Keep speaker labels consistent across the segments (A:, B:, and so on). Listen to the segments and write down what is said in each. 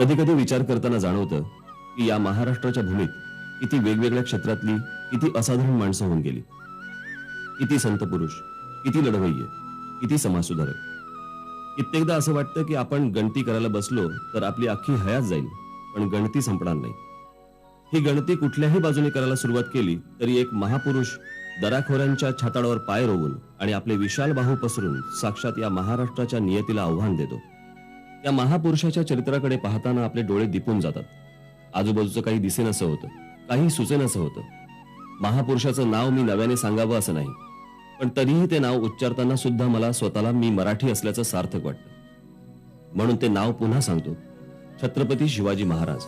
A: कधी कधी विचार करताना जाणवतं की या महाराष्ट्राच्या भूमीत किती वेगवेगळ्या क्षेत्रातली किती असाधारण माणसं होऊन गेली. किती संत पुरुष, किती लढवय्ये, किती समाजसुधारक. कित्येकदा असं वाटतं की आपण गणती करायला बसलो तर आपली अख्खी हयात जाईल, पण गणती संपणार नाही. ही गणती कुठल्याही बाजूने करायला सुरुवात केली तरी एक महापुरुष दराखोऱ्यांच्या छाताडावर पाय रोवून आणि आपले विशाल बाहू पसरून साक्षात या महाराष्ट्राच्या नियतीला आव्हान देतो. या महापुरुषाच्या चरित्राकडे पाहताना आपले डोळे दिपून जातात. आजूबाजूचं काही दिसेनसं होतं, काही सुचेनसं होतं. महापुरुषाचं नाव मी नव्याने सांगावं असं नाही, पण तरीही ते नाव उच्चारताना सुद्धा मला स्वतःला मी मराठी असल्याचं सार्थक वाटतं. म्हणून ते नाव पुन्हा सांगतो, छत्रपती शिवाजी महाराज.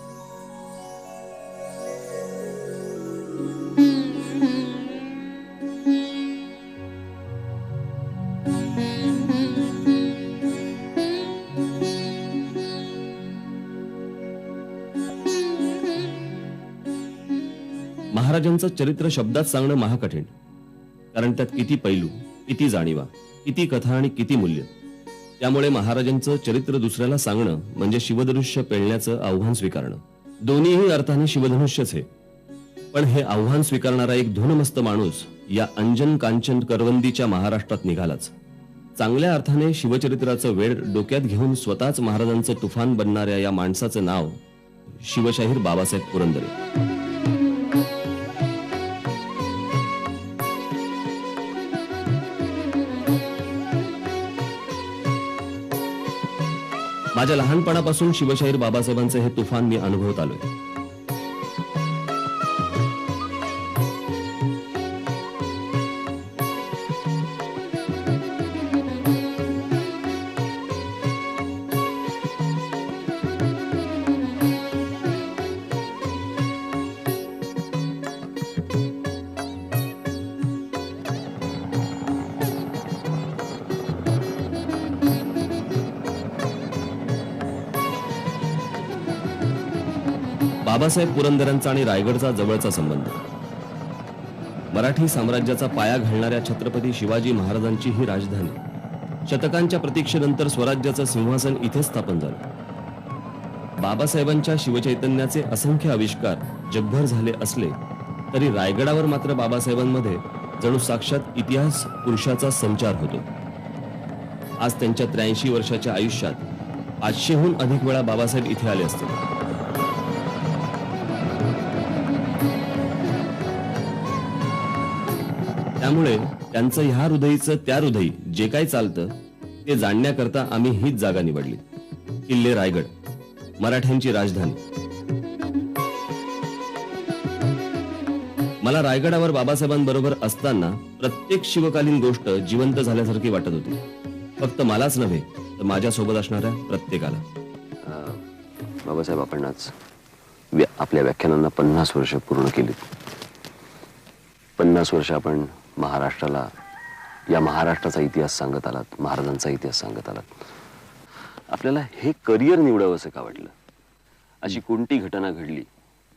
A: महाराजांचं चरित्र शब्दात सांगणं महाकठीण, कारण त्यात किती पैलू, किती जाणीवा, किती कथा आणि किती मूल्य. त्यामुळे महाराजांचं चरित्र दुसऱ्याला सांगणं म्हणजे शिवधनुष्य पेलण्याचं आव्हान स्वीकारणं. दोन्हीही अर्थाने शिवधनुष्यच हे. पण हे आव्हान स्वीकारणारा एक धुनमस्त माणूस या अंजन कांचन करवंदीच्या महाराष्ट्रात निघालाच. चांगल्या अर्थाने शिवचरित्राचं वेळ डोक्यात घेऊन स्वतःच महाराजांचं तुफान बनणाऱ्या या माणसाचं नाव शिवशाहीर बाबासाहेब पुरंदरे. माझ्या लहानपणापासून शिवशाहीर बाबासाहेबांचे हे तुफान मी अनुभवत आलोय. बाबासाहेब पुरंदरेंचा आणि रायगडचा जवळचा संबंध. मराठी साम्राज्याचा पाया घालणाऱ्या छत्रपती शिवाजी महाराजांची ही राजधानी. शतकांच्या प्रतीक्षेनंतर स्वराज्याचं सिंहासन इथे स्थापन झालं. बाबासाहेबांच्या शिवचैतन्याचे असंख्य आविष्कार जगभर झाले असले तरी रायगडावर मात्र बाबासाहेबांमध्ये जणू साक्षात इतिहास पुरुषाचा संचार होतो. आज त्यांच्या 83 वर्षाच्या आयुष्यात 500हून अधिक वेळा बाबासाहेब इथे आले असतील. त्यामुळे त्यांचं ह्या हृदयीचं त्या हृदयी जे काही चालतं ते जाणण्याकरता आम्ही हीच जागा निवडली. किल्ले रायगड, मराठ्यांची राजधानी. मला रायगडावर बाबासाहेबांबरोबर असताना प्रत्येक शिवकालीन गोष्ट जिवंत झाल्यासारखी वाटत होती. फक्त मलाच नव्हे तर माझ्यासोबत असणाऱ्या प्रत्येकाला.
B: बाबासाहेब, आपण आज आपल्या व्याख्यानांना 50 वर्ष पूर्ण केलीत. 50 वर्ष आपण महाराष्ट्राला, या महाराष्ट्राचा इतिहास सांगत आलात, महाराजांचा इतिहास सांगत आलात. आपल्याला हे करिअर निवडावं असं का वाटलं? अशी कोणती घटना घडली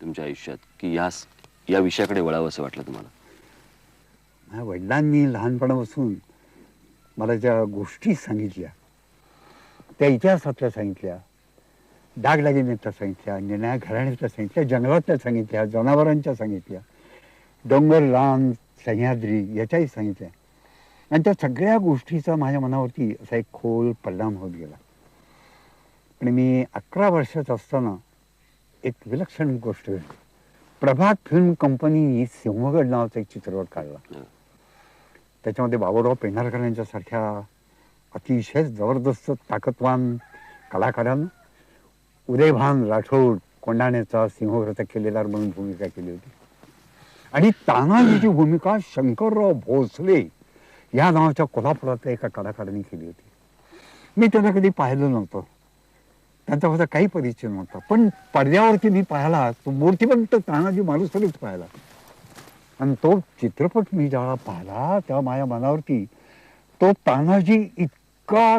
B: तुमच्या आयुष्यात की या विषयाकडे वळावं असं वाटलं तुम्हाला?
C: माझ्या वडिलांनी लहानपणापासून मला ज्या गोष्टी सांगितल्या त्या इतिहासातल्या सांगितल्या, दागदागिन्यातल्या सांगितल्या, निर्णया घराण्यातल्या सांगितल्या, जंगलातल्या सांगितल्या, जनावरांच्या सांगितल्या, डोंगर, रान, सह्याद्री याच्याही सांगितल्या. आणि त्या सगळ्या गोष्टीचा माझ्या मनावरती असा एक खोल परिणाम होत गेला. पण मी 11 वर्षाचा असताना एक विलक्षण गोष्ट घडली. प्रभात फिल्म कंपनीने सिंहगड नावाचा एक चित्रपट काढला. त्याच्यामध्ये बाबूराव पेंढारकर यांच्यासारख्या अतिशय जबरदस्त ताकदवान कलाकारांना उदयभान राठोड कोंढाण्याचा सिंहगडाचा किल्लेदार म्हणून भूमिका केली होती. आणि तानाजीची भूमिका शंकरराव भोसले या नावाच्या कोल्हापुरातल्या एका कलाकारांनी केली होती. मी त्यांना कधी पाहिलं नव्हतं, त्यांचा माझा काही परिचय नव्हता. पण पडद्यावरती मी पाहिला तो मूर्तिमंत तानाजी मालुसरेच पाहिला. आणि तो चित्रपट मी जेव्हा पाहिला तेव्हा माझ्या मनावरती तो तानाजी इतका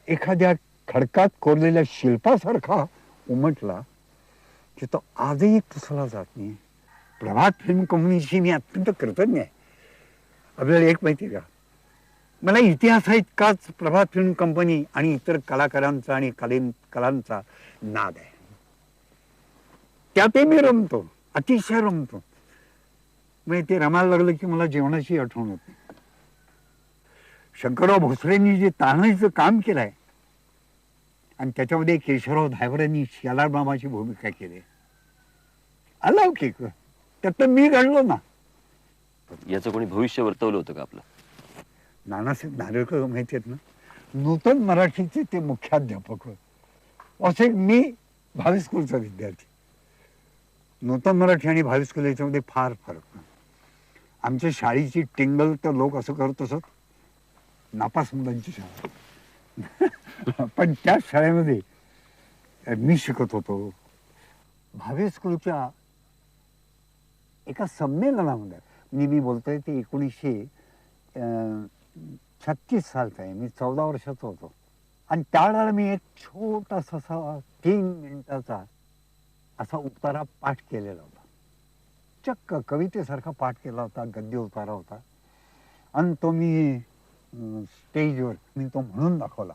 C: एखाद्या खडकात कोरलेल्या शिल्पासारखा उमटला की तो आजही पुसला जात नाही. प्रभात फिल्म कंपनीशी मी अत्यंत कृतज्ञ आहे. आपल्याला एक माहिती का, मला इतिहासा इतकाच प्रभात फिल्म कंपनी आणि इतर कलाकारांचा आणि कलांचा नाद आहे. त्यातही मी रमतो, अतिशय रमतो. म्हणजे ते रमायला लागलं की मला जेवणाची आठवण होते. शंकरराव भोसलेंनी जे तान्हाचं काम केलंय आणि त्याच्यामध्ये केशवराव धायवरांनी शेलार मामाची भूमिका केली, अलौकिक. त्यात तर मी घडलो ना.
B: याचं कोणी भविष्य वर्तवलं होतं का आपलं?
C: नानासाहेब नार्वेकर माहिती आहेत ना, नूतन मराठीचे ते मुख्याध्यापक होते. असे मी भावी स्कूलचा विद्यार्थी. नूतन मराठी आणि भावी स्कूल याच्यामध्ये फार फरक नाही. आमच्या शाळेची टिंगल तर लोक असं करत असत, नापास मुलांची शाळा. पण त्या शाळेमध्ये मी शिकत होतो. भावे स्कूलच्या एका संमेलनामध्ये मी बोलतोय ते 1936 सालचा आहे. मी 14 वर्षाचा होतो. आणि त्यावेळेला मी एक छोटासा 3 मिनिटाचा असा उतारा पाठ केलेला होता. चक्क कवितेसारखा पाठ केला होता, गद्य उतारा होता. आणि तो मी स्टेजवर मी तो म्हणून दाखवला.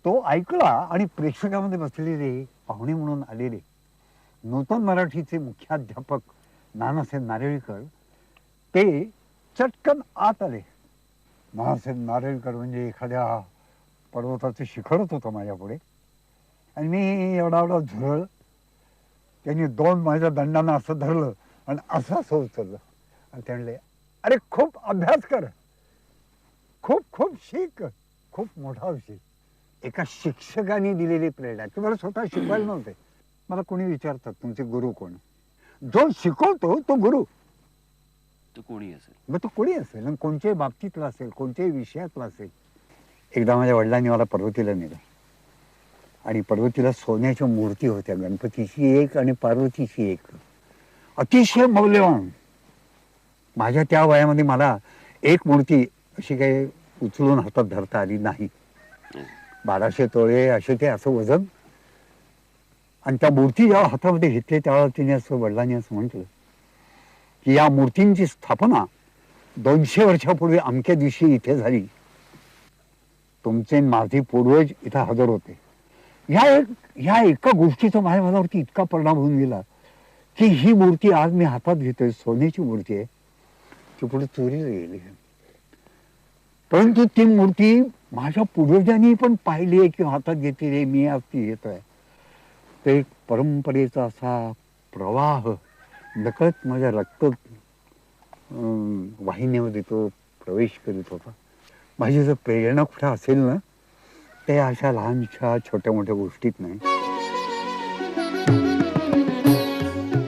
C: तो ऐकला आणि प्रेक्षकामध्ये बसलेले पाहुणे म्हणून आलेले नूतन मराठीचे मुख्याध्यापक नानासाहेब नारळीकर ते चटकन आत आले. नानासाहेब नारळीकर म्हणजे एखाद्या पर्वताचं शिखरच होतं माझ्या पुढे. आणि मी एवढा झुरळ. त्यांनी 2 माझ्या दंडानं असं धरलं आणि असं उचललं आणि ते म्हणले, अरे खूप अभ्यास कर, खूप खूप शिक, खूप मोठा होशील. एका शिक्षकाने दिलेली प्रेरणा. की मला स्वतः शिकवायला नव्हते. मला कोणी विचारतात तुमचे गुरु कोण? जो शिकवतो तो गुरु.
B: तो कोणी असेल,
C: मग तो कोणी असेल आणि कोणत्याही बाबतीतला असेल, कोणत्याही विषयातला असेल. एकदा माझ्या वडिलांनी मला पर्वतीला नेलं आणि पर्वतीला सोन्याच्या मूर्ती होत्या, गणपतीची एक आणि पार्वतीची एक, अतिशय मौल्यवान. माझ्या त्या वयामध्ये मला एक मूर्ती अशी काही उचलून हातात धरता आली नाही. 1200 तोळे असे ते असं वजन. आणि त्या मूर्ती जेव्हा हातामध्ये घेतली त्यावेळेला तिने असं वडिलांनी असं म्हटलं की या मूर्तींची स्थापना 200 वर्षापूर्वी अमक्या दिवशी इथे झाली. तुमचे माझे पूर्वज इथं हजर होते. ह्या एका गोष्टीचा माझ्या मनावरती इतका परिणाम होऊन गेला की ही मूर्ती आज मी हातात घेतोय, सोन्याची मूर्ती आहे, ती पुढे चोरीला गेली. परंतु ती मूर्ती माझ्या पूर्वजांनी पण पाहिली आहे किंवा हातात घेतलेली आहे, मी आज ती घेतोय. ते एक परंपरेचा असा प्रवाह नकळत माझ्या रक्त वाहिन्यामध्ये तो प्रवेश करीत होता. माझी जर प्रेरणा कुठे असेल ना, ते अशा लहानशा छोट्या मोठ्या गोष्टीत नाही.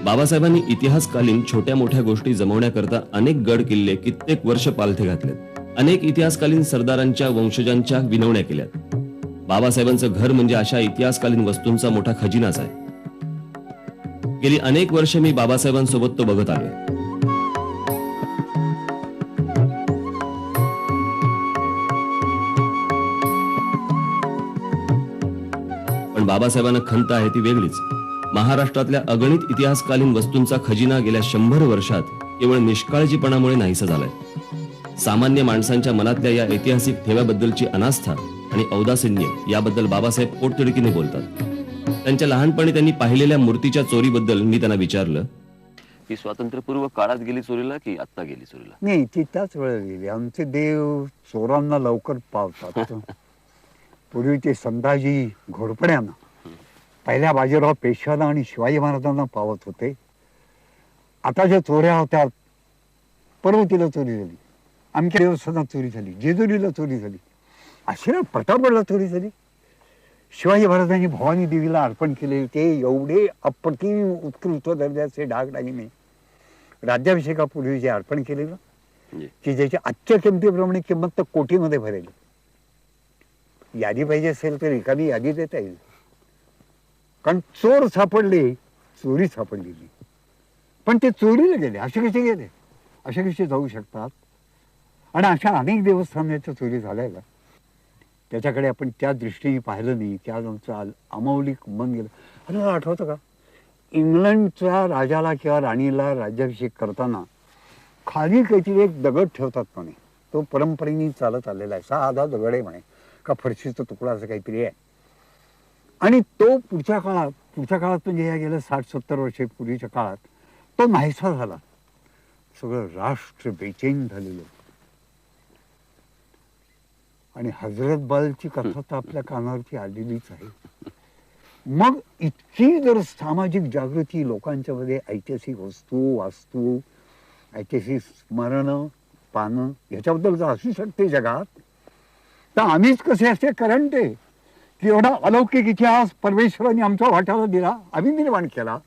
A: बाबासाहेबांनी इतिहासकालीन छोट्या मोठ्या गोष्टी जमवण्याकरता अनेक गड किल्ले कित्येक वर्ष पालथे घातलेत. अनेक इतिहासकालीन सरदारांच्या वंशजांच्या विनवण्या केल्यात. बाबासाहेबांचं घर म्हणजे अशा इतिहासकालीन वस्तूंचा मोठा खजिनाच आहे. गेली अनेक वर्ष मी बाबासाहेबांसोबत तो बघत आलोय. पण बाबासाहेबांना खंत आहे ती वेगळीच. महाराष्ट्रातल्या अगणित इतिहासकालीन वस्तूंचा खजिना गेल्या 100 वर्षात केवळ निष्काळजीपणामुळे नाहीसा झालाय. सामान्य माणसांच्या मनातल्या या ऐतिहासिक ठेव्याबद्दलची अनास्था आणि औदासिन्य याबद्दल बाबासाहेब पोटतिडकीने बोलतात. त्यांच्या लहानपणी त्यांनी पाहिलेल्या मूर्तीच्या चोरीबद्दल मी त्यांना विचारलं.
B: ती स्वातंत्र्यपूर्व काळात गेली चोरीला की आत्ता गेली चोरीला?
C: नाही, ती त्याच वेळेला गेली. आमचे देव चोरांना लवकर पावतात. पूर्वी ते संताजी घोरपड्यांना, पहिल्या बाजीराव पेशव्याला आणि शिवाजी महाराजांना पावत होते. आता ज्या चोऱ्या होत्या, पर्वतीला चोरी झाली, आमच्या देवस्थानात चोरी झाली, जेजुरीला चोरी झाली, अशी प्रतापगडला चोरी झाली. शिवाजी महाराजांनी भवानी देवीला अर्पण केले ते एवढे अप्रतिम उत्कृष्ट दर्जाचे दागदागिने राज्याभिषेकापूर्वी जे अर्पण केलेलं की ज्याची आजच्या किमतीप्रमाणे किंमत तर कोटीमध्ये भरेल. यादी पाहिजे असेल तर एखादी यादी देता येईल. कारण चोर सापडले, चोरी सापडलेली, पण ते चोरीला गेले. असे कसे गेले? असे कसे जाऊ शकतात? आणि अशा अनेक देवस्थानाच्या चोरी झाल्या का? त्याच्याकडे आपण त्या दृष्टीने पाहिलं नाही. त्या आमचं अमौलिक मन गेलं. आणि मला आठवतं का, इंग्लंडच्या राजाला किंवा राणीला राज्याभिषेक करताना खाली काहीतरी एक दगड ठेवतात म्हणे. तो परंपरेने चालत आलेला आहे. साधा दगड आहे म्हणे, का फरशीचा तुकडा असं काहीतरी आहे. आणि तो पुढच्या काळात पुढच्या काळात म्हणजे या गेल्या 60-70 वर्षे पूर्वीच्या काळात तो नाहीसा झाला. सगळं राष्ट्र बेचैन झालेलं. आणि हजरत बलची कथा तर आपल्या कानावरती आलेलीच आहे. मग इतकी जर सामाजिक जागृती लोकांच्या मध्ये, ऐतिहासिक वस्तू, वास्तू, ऐतिहासिक स्मरण पानं ह्याच्याबद्दल जर असू शकते जगात, तर आम्हीच कसे असे करंट आहे की एवढा अलौकिक इतिहास परमेश्वराने आमच्या वाट्याला दिला, आम्ही निर्माण केला,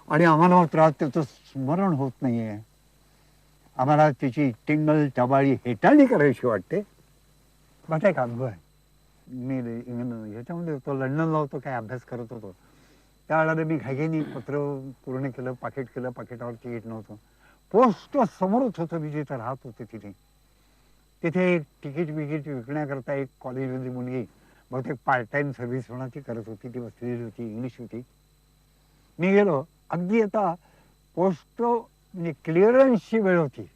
C: आणि आम्हाला मात्र त्याचं स्मरण होत नाहीये. आम्हाला त्याची टिंगल टबाळी हेटाळणी करायची वाटते. माझा एक अनुभव आहे. मी ह्याच्यामध्ये होतो, लंडनला होतो, काय अभ्यास करत होतो. त्यावेळेला मी घाईघाईने पत्र पूर्ण केलं, पाकिट केलं, पाकिटावर तिकीट नव्हतं. पोस्ट समोरच होतं, मी जिथे राहत होते तिथे. तिथे तिकीट बिकीट विकण्याकरता एक कॉलेजमधली मुलगी, बहुतेक पार्ट टाइम सर्व्हिस म्हणा ती करत होती, ती बसलेली होती, इंग्लिश होती. मी गेलो, अगदी आता पोस्ट म्हणजे क्लिअरन्सची वेळ होती,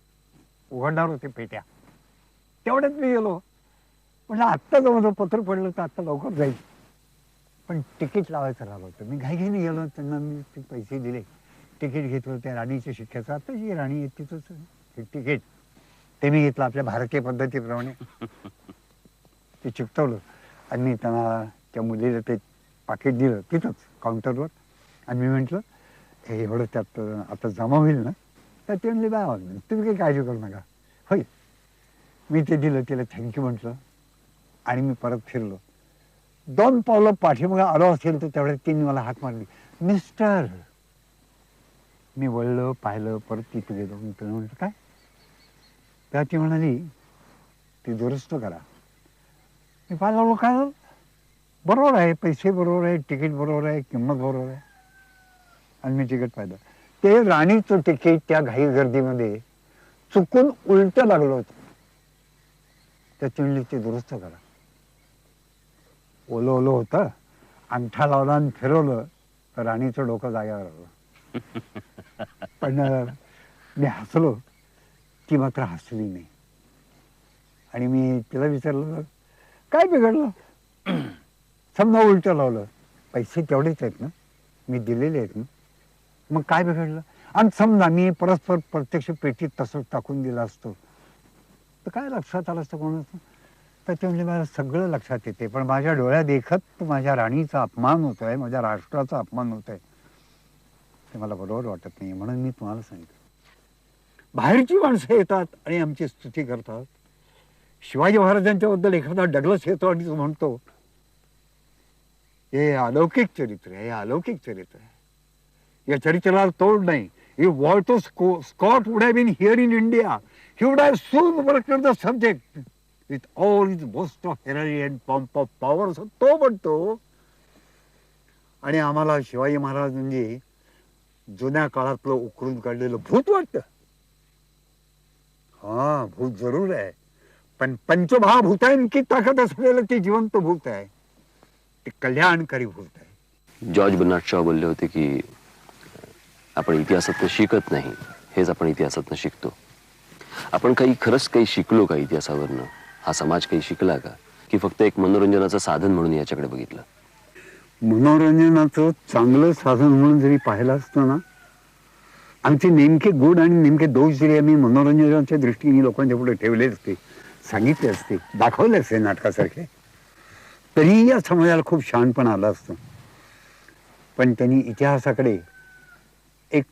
C: उघडणार होते पेट्या. तेवढ्यात मी गेलो, म्हटलं आत्ता जर माझं पत्र पडलं तर आत्ता लवकर जाईल, पण तिकीट लावायचं राहिलं होतं. मी घाईघाईने गेलो, त्यांना मी ते पैसे दिले, तिकीट घेतलं त्या राणीच्या शिक्क्याचं. आता जी राणी आहे तिथंच तिकीट ते मी घेतलं आपल्या भारतीय पद्धतीप्रमाणे. ते चिकटवलं आणि मी त्यांना त्या मुलीला ते पाकिट दिलं तिथंच काउंटरवर. आणि मी म्हटलं हे एवढं त्यात आता जमा होईल ना? तर ते म्हणले बा तुम्ही काही काळजी करू नका, होईल. मी ते दिलं, तिला थँक्यू म्हटलं आणि मी परत फिरलो. 2 पावलं पाठीमागे आलो असेल तर तेवढ्यात तिने मला हाक मारली, मिस्टर. मी वळलं, पाहिलं, परत तिथे गेलो. मी तुला म्हटलं काय? तेव्हा ती म्हणाली ती दुरुस्त करा. मी पाहिलं काय झालं? बरोबर आहे, पैसे बरोबर आहे, तिकीट बरोबर आहे, किंमत बरोबर आहे. आणि मी तिकीट पाहिलं, ते राणीचं तिकीट त्या घाई गर्दीमध्ये चुकून उलट लागलं होतं. त्याची म्हणली ते दुरुस्त करा. ओलं ओलं होतं, अंगठा लावला आणि फिरवलं तर राणीचं डोकं जाग्यावर आलं. पण मी हसलो, ती मात्र हसली नाही. आणि मी तिला विचारलं काय बिघडलं? समजा उलट लावलं, पैसे तेवढेच आहेत ना, मी दिलेले आहेत ना, मग काय बिघडलं? आणि समजा मी परस्पर प्रत्यक्ष पेटीत तसंच टाकून दिलं असतो तर काय लक्षात आलं असतं कोणाचं? तर ते म्हणजे मला सगळं लक्षात येते, पण माझ्या डोळ्यात देखत माझ्या राणीचा अपमान होत आहे, माझ्या राष्ट्राचा अपमान होत आहे, ते मला बरोबर वाटत नाही. म्हणून मी तुम्हाला सांगितलं, बाहेरची माणसं येतात आणि आमची स्तुती करतात. शिवाजी महाराजांच्या बद्दल एखादा डगलस येतो आणि तो म्हणतो हे अलौकिक चरित्र आहे, हे अलौकिक चरित्र आहे, या चरित्राला तोड नाही. If Walter Scott would have been here in India, he would have soon worked on the subject with all his boast of heroism and pomp of power. असं तो म्हणतो. आणि आम्हाला शिवाजी महाराज म्हणजे जुन्या काळातलं उकरून काढलेलं भूत वाटतं. हा, भूत जरूर आहे, पण पंचमहाभूतांची ताकद असलेलं ते जिवंत भूत आहे, ते कल्याणकारी भूत आहे.
B: जॉर्ज बर्नार्ड शॉ बोलले होते की आपण इतिहासातनं शिकत नाही, हेच आपण इतिहासातनं शिकतो. आपण खरंच काही शिकलो का इतिहासावरनं? हा समाज काही शिकला का, की फक्त एक मनोरंजनाचं साधन म्हणून याच्याकडे बघितलं?
C: मनोरंजनाचं चांगलं साधन म्हणून जरी पाहिलं असतं ना, आमचे नेमके गुण आणि नेमके दोष जरी आम्ही मनोरंजनाच्या दृष्टीने लोकांच्या पुढे ठेवले असते, सांगितले असते, दाखवले असते नाटकासारखे, तरी या समाजाला खूप शहाणपण आलं असतं. पण त्यांनी इतिहासाकडे एक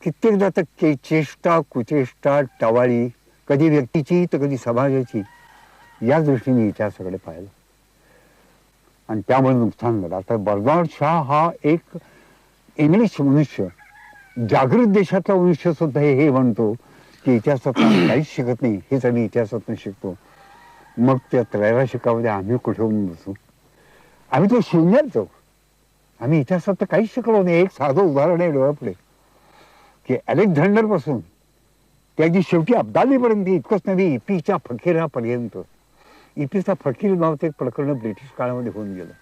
C: कित्येकदा तर चेष्टा कुचेष्टा टवाळी, कधी व्यक्तीची तर कधी समाजाची, या दृष्टीने इतिहासाकडे पाहिलं आणि त्यामुळे नुकसान झालं. आता बर्नार्ड शॉ हा एक इंग्लिश मनुष्य, जागृत देशातला मनुष्य सुद्धा हे म्हणतो की इतिहासातून काहीच शिकत नाही, हेच आम्ही इतिहासातून शिकतो. मग त्या त्रैवार्षिकामध्ये आम्ही कुठे होऊन बसू? आम्ही तो शून्यात जाऊ. आम्ही इतिहासात तर काहीच शिकलो नाही. एक साधं उदाहरण आहे डोळ्यापुढे की अलेक्झांडर पासून त्याची शेवटी अब्दालीपर्यंत, इतकंच नव्हे इपीच्या फकीरापर्यंत. इपीचा फकीर नावाचं एक प्रकरण ब्रिटिश काळामध्ये होऊन गेलं.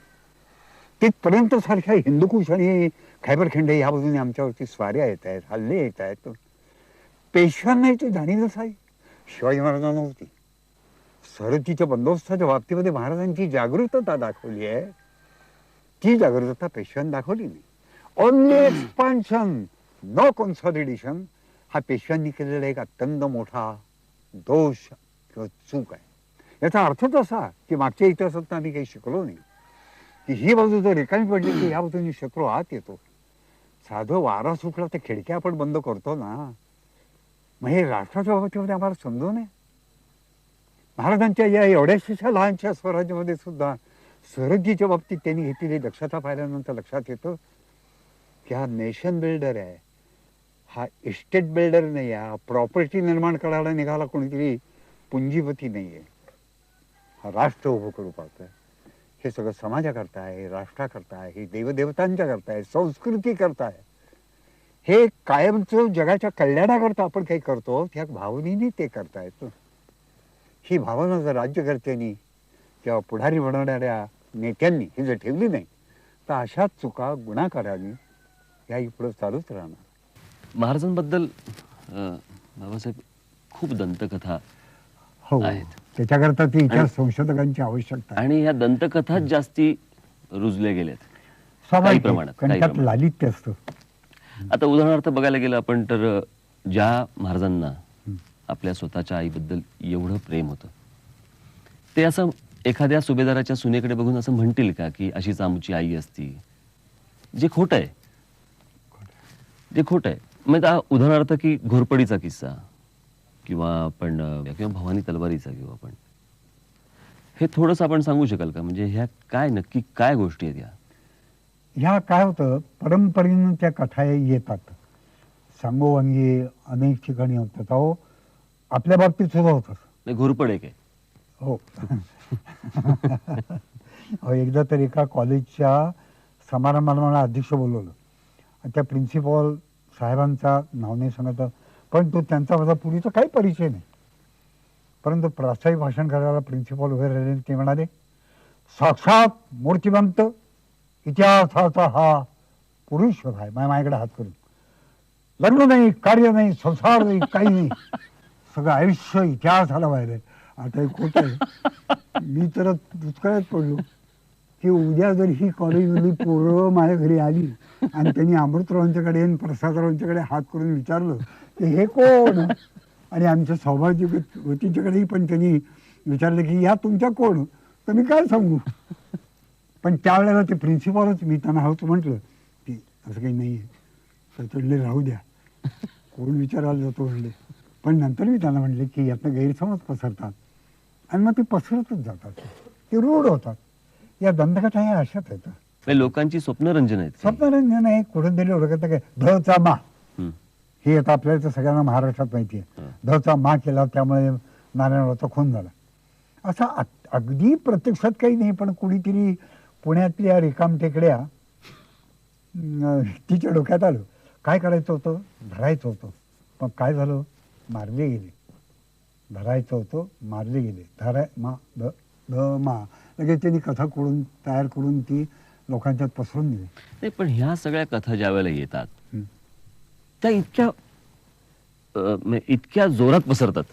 C: तिथपर्यंत सारख्या हिंदुकुश आणि खैबर खिंडे ह्या बाजूने आमच्यावरती स्वाऱ्या येत आहेत, हल्ले येत आहेत. पेशव्यांना याची जाणीवच आहे, शिवाजी महाराजांना होती. सरहद्दीच्या बंदोबस्ताच्या बाबतीमध्ये महाराजांची जागृतता दाखवली आहे, ती जागरूकता पेशव्यांनी दाखवली नाही. ओनली एक्सपान्शन, नो कॉन्सॉलिडेशन, हा पेशव्यांनी केलेला एक अत्यंत मोठा दोष किंवा चूक आहे. याचा अर्थच असा की मागच्या इतिहासात आम्ही काही शिकलो नाही की ही बाजू जर रिकामी पडली की ह्या बाजूने शत्रू आत येतो. साधं वारा सुटला तर खिडक्या आपण बंद करतो ना. मग हे राष्ट्राच्या बाबतीमध्ये आम्हाला समजू नये. महाराजांच्या या एवढ्याशा लहानशा स्वराज्यामध्ये सुद्धा सरहद्दीच्या बाबतीत त्यांनी घेतलेली दक्षता पाहिल्यानंतर लक्षात येतं की हा नेशन बिल्डर आहे, हा इस्टेट बिल्डर नाही आहे, हा प्रॉपर्टी निर्माण करायला निघाला कोणीतरी पुंजीपती नाही आहे. हा राष्ट्र उभं करू पाहतोय. हे सगळं समाजाकरता आहे, राष्ट्राकरता आहे, हे देवदेवतांच्या करता आहे, संस्कृती करता आहे. हे कायमचं जगाच्या कल्याणाकरता आपण काही करतो त्या भावनेने ते करता येतं. ही भावना जर राज्यकर्त्यांनी किंवा पुढारी बनवणाऱ्या नेत्यांनी ही जर ठेवली नाही तर अशाच चुका गुन्हाकारांनी या पुढे चालूच राहणार.
B: महाराजांबद्दल बाबासाहेब खूप दंतकथा
C: हो,
B: आहेत.
C: त्याच्याकरता ती इतिहास संशोधकांची आवश्यकता आहे.
B: आणि ह्या दंतकथाच जास्ती रुजल्या गेल्यात काही
C: स्वाभाविक आहे,
B: प्रमाणात,
C: कारण
B: काही
C: त्यात
B: प्रमाणात.
C: लालित्य असतं.
B: आता उदाहरणार्थ बघायला गेलं आपण तर ज्या महाराजांना आपल्या स्वतःच्या आईबद्दल एवढं प्रेम होतं ते असं एखाद्या सुभेदाराच्या सुनेकडे बघून असं म्हणतील का की अशीच आमची आई असती, जे खोटं आहे, जे खोटं आहे. म्हणजे उदाहरणार्थ की घोरपडीचा किस्सा किंवा आपण किंवा भवानी तलवारीचा घेऊ आपण, हे थोडंस आपण सांगू शकाल का? म्हणजे ह्या काय नक्की काय गोष्टी आहेत या?
C: ह्या काय होतं, परंपरेनं त्या कथा येतात, सांगोवांगी अनेक ठिकाणी होतात. अहो आपल्या बाबतीत सुद्धा होतं.
B: घोरपड आहे काय?
C: हो. एकदा तर एका कॉलेजच्या समारंभाला मला अध्यक्ष बोलवलं. त्या प्रिन्सिपॉल साहेबांचा नाव नाही सांगत, पण तो त्यांचा माझा पूर्वीचा काही परिचय नाही. परंतु प्रास्ताविक भाषण करायला प्रिन्सिपॉल उभे राहिले. ते म्हणाले, साक्षात मूर्तिमंत इतिहासाचा हा पुरुष आहे. माझ्याकडे हात करून, लग्न नाही, कार्य नाही, संसार नाही, काही नाही, सगळं आयुष्य इतिहासाला बाहेर. आता एक होत आहे, मी तर दुष्काळात पडलो की उद्या जर ही कॉलेजमधली पोरं माझ्या घरी आली आणि त्यांनी अमृतरावांच्याकडे आणि प्रसादरावांच्याकडे हात करून विचारलं की हे कोण, आणि आमच्या सौभाग्य वतीच्याकडेही पण त्यांनी विचारलं की या तुमच्या कोण, तर मी काय सांगू. पण त्यावेळेला ते प्रिन्सिपॉलच, मी त्यांना हवंच म्हटलं की असं काही नाही आहे, तर चढले राहू द्या, कोण विचारायला जातो म्हणले. पण नंतर मी त्यांना म्हटले की यातनं गैरसमज पसरतात आणि मग ते पसरतच जातात, ते रूढ होतात. या दंतकथा ह्या अशाच आहेत.
B: लोकांची स्वप्नरंजन आहेत.
C: स्वप्नरंजन आहे. कुठून तरी ओळखत काय, धचा मा, हे आता आपल्याला सगळ्यांना महाराष्ट्रात माहिती आहे. धचा मा केला त्यामुळे नारायणरावचा खून झाला, असा अगदी प्रत्यक्षात काही नाही. पण कुणीतरी पुण्यातल्या रिकाम टेकड्या तिच्या डोक्यात आलं, काय करायचं होतं, धरायचं होतं. मग काय झालं, मारले गेले. धरायचं होतं, मारले गेले. धराय मा ध मा, लगेच त्यांनी कथा करून तयार करून ती लोकांच्यात पसरून दिली.
B: नाही, पण ह्या सगळ्या कथा ज्या वेळेला येतात त्या इतक्या जोरात पसरतात.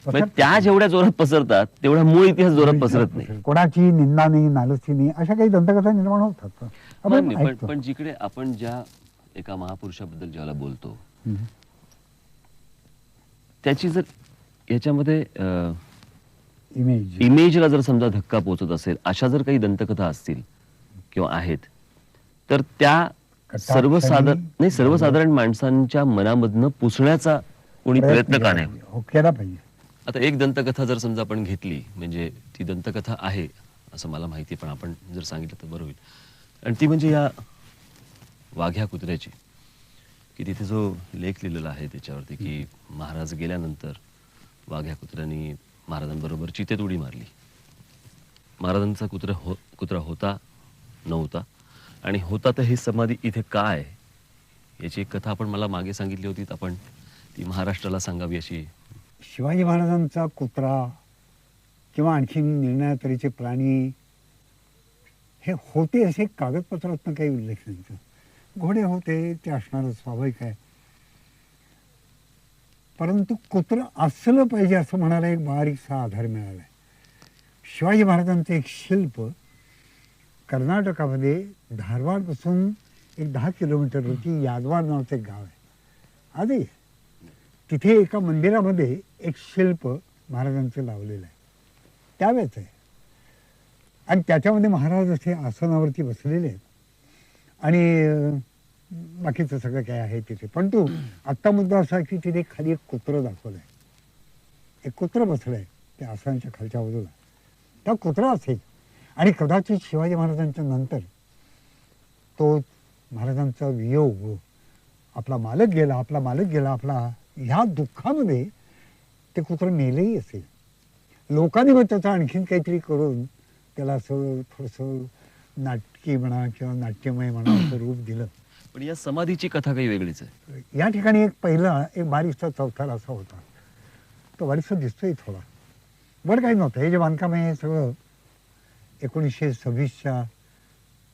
B: म्हणजे त्या जेवढ्या जोरात पसरतात तेवढा मूळ इतिहास जोरात पसरत नाही.
C: कोणाची निंदा नाही, नालस्ती नाही, अशा काही दंतकथा निर्माण होतात.
B: पण जिकडे आपण ज्या एका महापुरुषाबद्दल ज्याला बोलतो त्याची जर याच्यामध्ये इमेजला जर समजा धक्का पोहोचत असेल, अशा जर काही दंतकथा असतील किंवा आहेत, तर त्या सर्वसाधारण माणसांच्या मनामधनं पुसण्याचा कोणी प्रयत्न का नाही
C: केला पाहिजे.
B: आता एक दंतकथा जर समजा आपण घेतली, म्हणजे ती दंतकथा आहे असं मला माहिती, पण आपण जर सांगितलं तर बरं होईल. आणि ती म्हणजे या वाघ्या कुत्र्याची, की तिथे जो लेख लिहिलेला आहे त्याच्यावरती की महाराज गेल्यानंतर वाघ्या कुत्र्यांनी महाराजांबरोबर चितेत उडी मारली. महाराजांचा कुत्रा होता नव्हता, आणि होता तर ही समाधी इथे काय, याची एक कथा आपण मला मागे सांगितली होती, आपण ती महाराष्ट्राला सांगावी अशी.
C: शिवाजी महाराजांचा कुत्रा किंवा आणखी निर्णया तऱ्हेचे प्राणी हे होते असे कागदपत्रातनं काही उल्लेख नाही. घोडे होते, ते असणारच, स्वाभाविक आहे. परंतु कुत्रं असलं पाहिजे असं म्हणायला एक बारीकसा आधार मिळाला आहे. शिवाजी महाराजांचं एक शिल्प कर्नाटकामध्ये धारवाडपासून एक 10 किलोमीटरवरती यादवाड नावाचं एक गाव आहे. आधी तिथे एका मंदिरामध्ये एक शिल्प महाराजांचं लावलेलं आहे, त्यावेळेच आहे. आणि त्याच्यामध्ये महाराज असे आसनावरती बसलेले आहेत आणि बाकीचं सगळं काय आहे तिथे. पण तो आत्ता मुद्दा असा की तिथे खाली एक कुत्रं दाखवलं आहे. एक कुत्रं बसलं आहे त्या आसनाच्या खालच्या बाजूला. त्या कुत्रा असेल आणि कदाचित शिवाजी महाराजांच्या नंतर तो महाराजांचा वियोग, आपला मालक गेला आपला, ह्या दुःखामध्ये ते कुत्रं मेलंही असेल. लोकांनी मग त्याचं आणखीन काहीतरी करून त्याला असं थोडंसं नाटकी म्हणा किंवा नाट्यमय म्हणा असं रूप दिलं.
A: पण या समाधीची कथा काही वेगळीच आहे.
C: या ठिकाणी एक पहिला एक बारीकसा चौथार असा होता. तो बारीकसा दिसतोय थोडा, बरं काही नव्हतं. हे जे बांधकाम आहे हे सगळं 1926च्या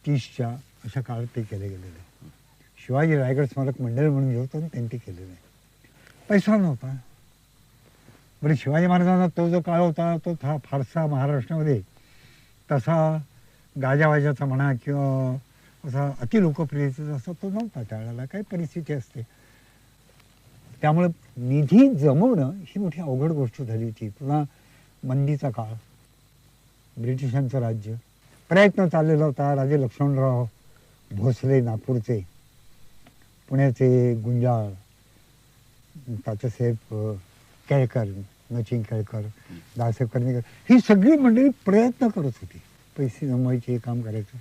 C: 30च्या अशा काळात ते केले गेलेलं आहे. शिवाजी रायगड स्मारक मंडळ म्हणून जे होतं त्यांनी ते केलेलं आहे. पैसा नव्हता. बरं, शिवाजी महाराजांना तो जो काळ होता तो फारसा महाराष्ट्रामध्ये तसा गाजावाजाचा म्हणा किंवा असा अतिलोकप्रियतेचा असा तो नव्हता. त्यावेळेला काही परिस्थिती असते, त्यामुळं निधी जमवणं ही मोठी अवघड गोष्ट झाली होती. पुन्हा मंदीचा काळ, ब्रिटिशांचं राज्य, प्रयत्न चाललेला होता. राजे लक्ष्मणराव भोसले नागपूरचे, पुण्याचे गुंजाळ, तात्यासाहेब केळकर, नचिन केळकर, दादासाहेब कर्णिकर, ही सगळी मंडळी प्रयत्न करत होती. पैसे जमवायचे, काम करायचं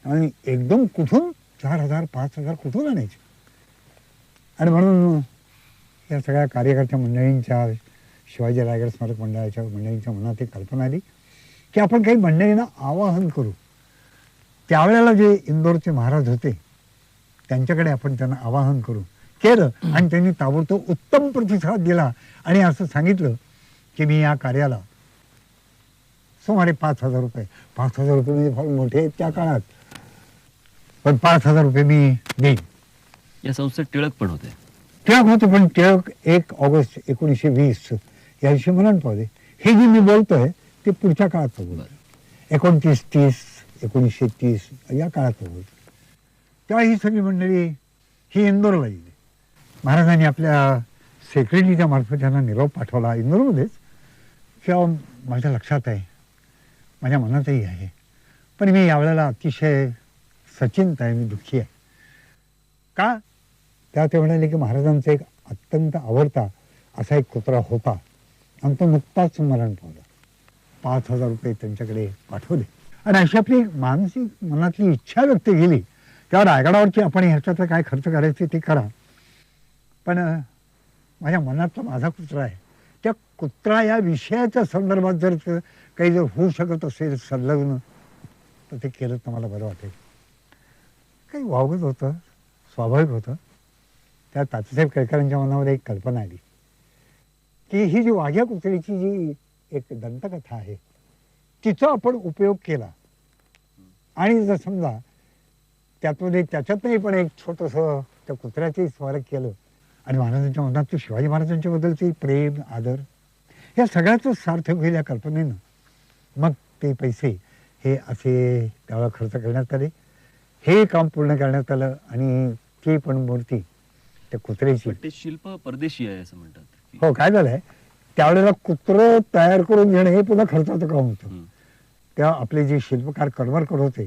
C: आणि एकदम कुठून 4,000 5,000 कुठून आणायचे. आणि म्हणून या सगळ्या कार्यकर्त्या मंडळींच्या, शिवाजी रायगड स्मारक मंडळाच्या मंडळींच्या मनात एक कल्पना आली की आपण काही मंडळींना आवाहन करू. त्यावेळेला जे इंदोरचे महाराज होते त्यांच्याकडे आपण त्यांना आवाहन करू. केलं आणि त्यांनी ताबडतोब उत्तम प्रतिसाद दिला आणि असं सांगितलं की मी या कार्याला सुमारे 5,000 रुपये, 5,000 रुपये म्हणजे फार मोठे आहेत त्या काळात, पण 5,000 रुपये मी देईन.
A: या संस्थेत टिळक पण होते.
C: टिळक होते, पण टिळक 1 ऑगस्ट 1920 या दिवशी मरण पावले. हे जे मी बोलतोय ते पुढच्या काळात बोलतो, 29-30 1930 या काळात बोलतो. तेव्हा ही सगळी मंडळी ही इंदोरला गेली. महाराजांनी आपल्या सेक्रेटरीच्या मार्फत त्यांना निरोप पाठवला इंदोरमध्येच. किंवा माझ्या लक्षात आहे, माझ्या मनातही आहे, पण मी यावेळेला अतिशय सचिंत आहे, मी दुःखी आहे. का? त्या ते म्हणाले की महाराजांचा एक अत्यंत आवडता असा एक कुत्रा होता आणि तो नुकताच मरण पावला. 5,000 रुपये त्यांच्याकडे पाठवले आणि अशी आपली मानसिक मनातली इच्छा व्यक्त केली तेव्हा रायगडावरची आपण ह्याच्यातलं काय खर्च करायचे ते करा, पण माझ्या मनातला माझा कुत्रा आहे, त्या कुत्रा या विषयाच्या संदर्भात जर काही जर होऊ शकत असेल संलग्न तर ते केलं तर मला बरं वाटेल. काही वावगत होतं, स्वाभाविक होतं. त्या तात्यासाहेब केळकरांच्या मनामध्ये एक कल्पना आली की ही जी वाघ्या कुत्र्याची जी एक दंतकथा आहे तिचा आपण उपयोग केला आणि जर समजा त्यातमध्ये त्याच्यातही पण एक छोटंसं त्या कुत्र्याचंही स्मारक केलं आणि महाराजांच्या मनात तो शिवाजी महाराजांच्या बद्दलचे प्रेम आदर या सगळ्याच सार्थक होईल या कल्पनेनं मग ते पैसे हे असे त्यावेळेला खर्च करण्यात आले. हे काम पूर्ण करण्यात आलं आणि ती पण मूर्ती त्या कुत्र्याची.
A: ते शिल्प परदेशी आहे असं म्हणतात.
C: हो, काय झालंय त्यावेळेला कुत्रं तयार करून घेणं हे पुन्हा खर्चाचं काम होतं. तेव्हा आपले जे शिल्पकार करमरकर होते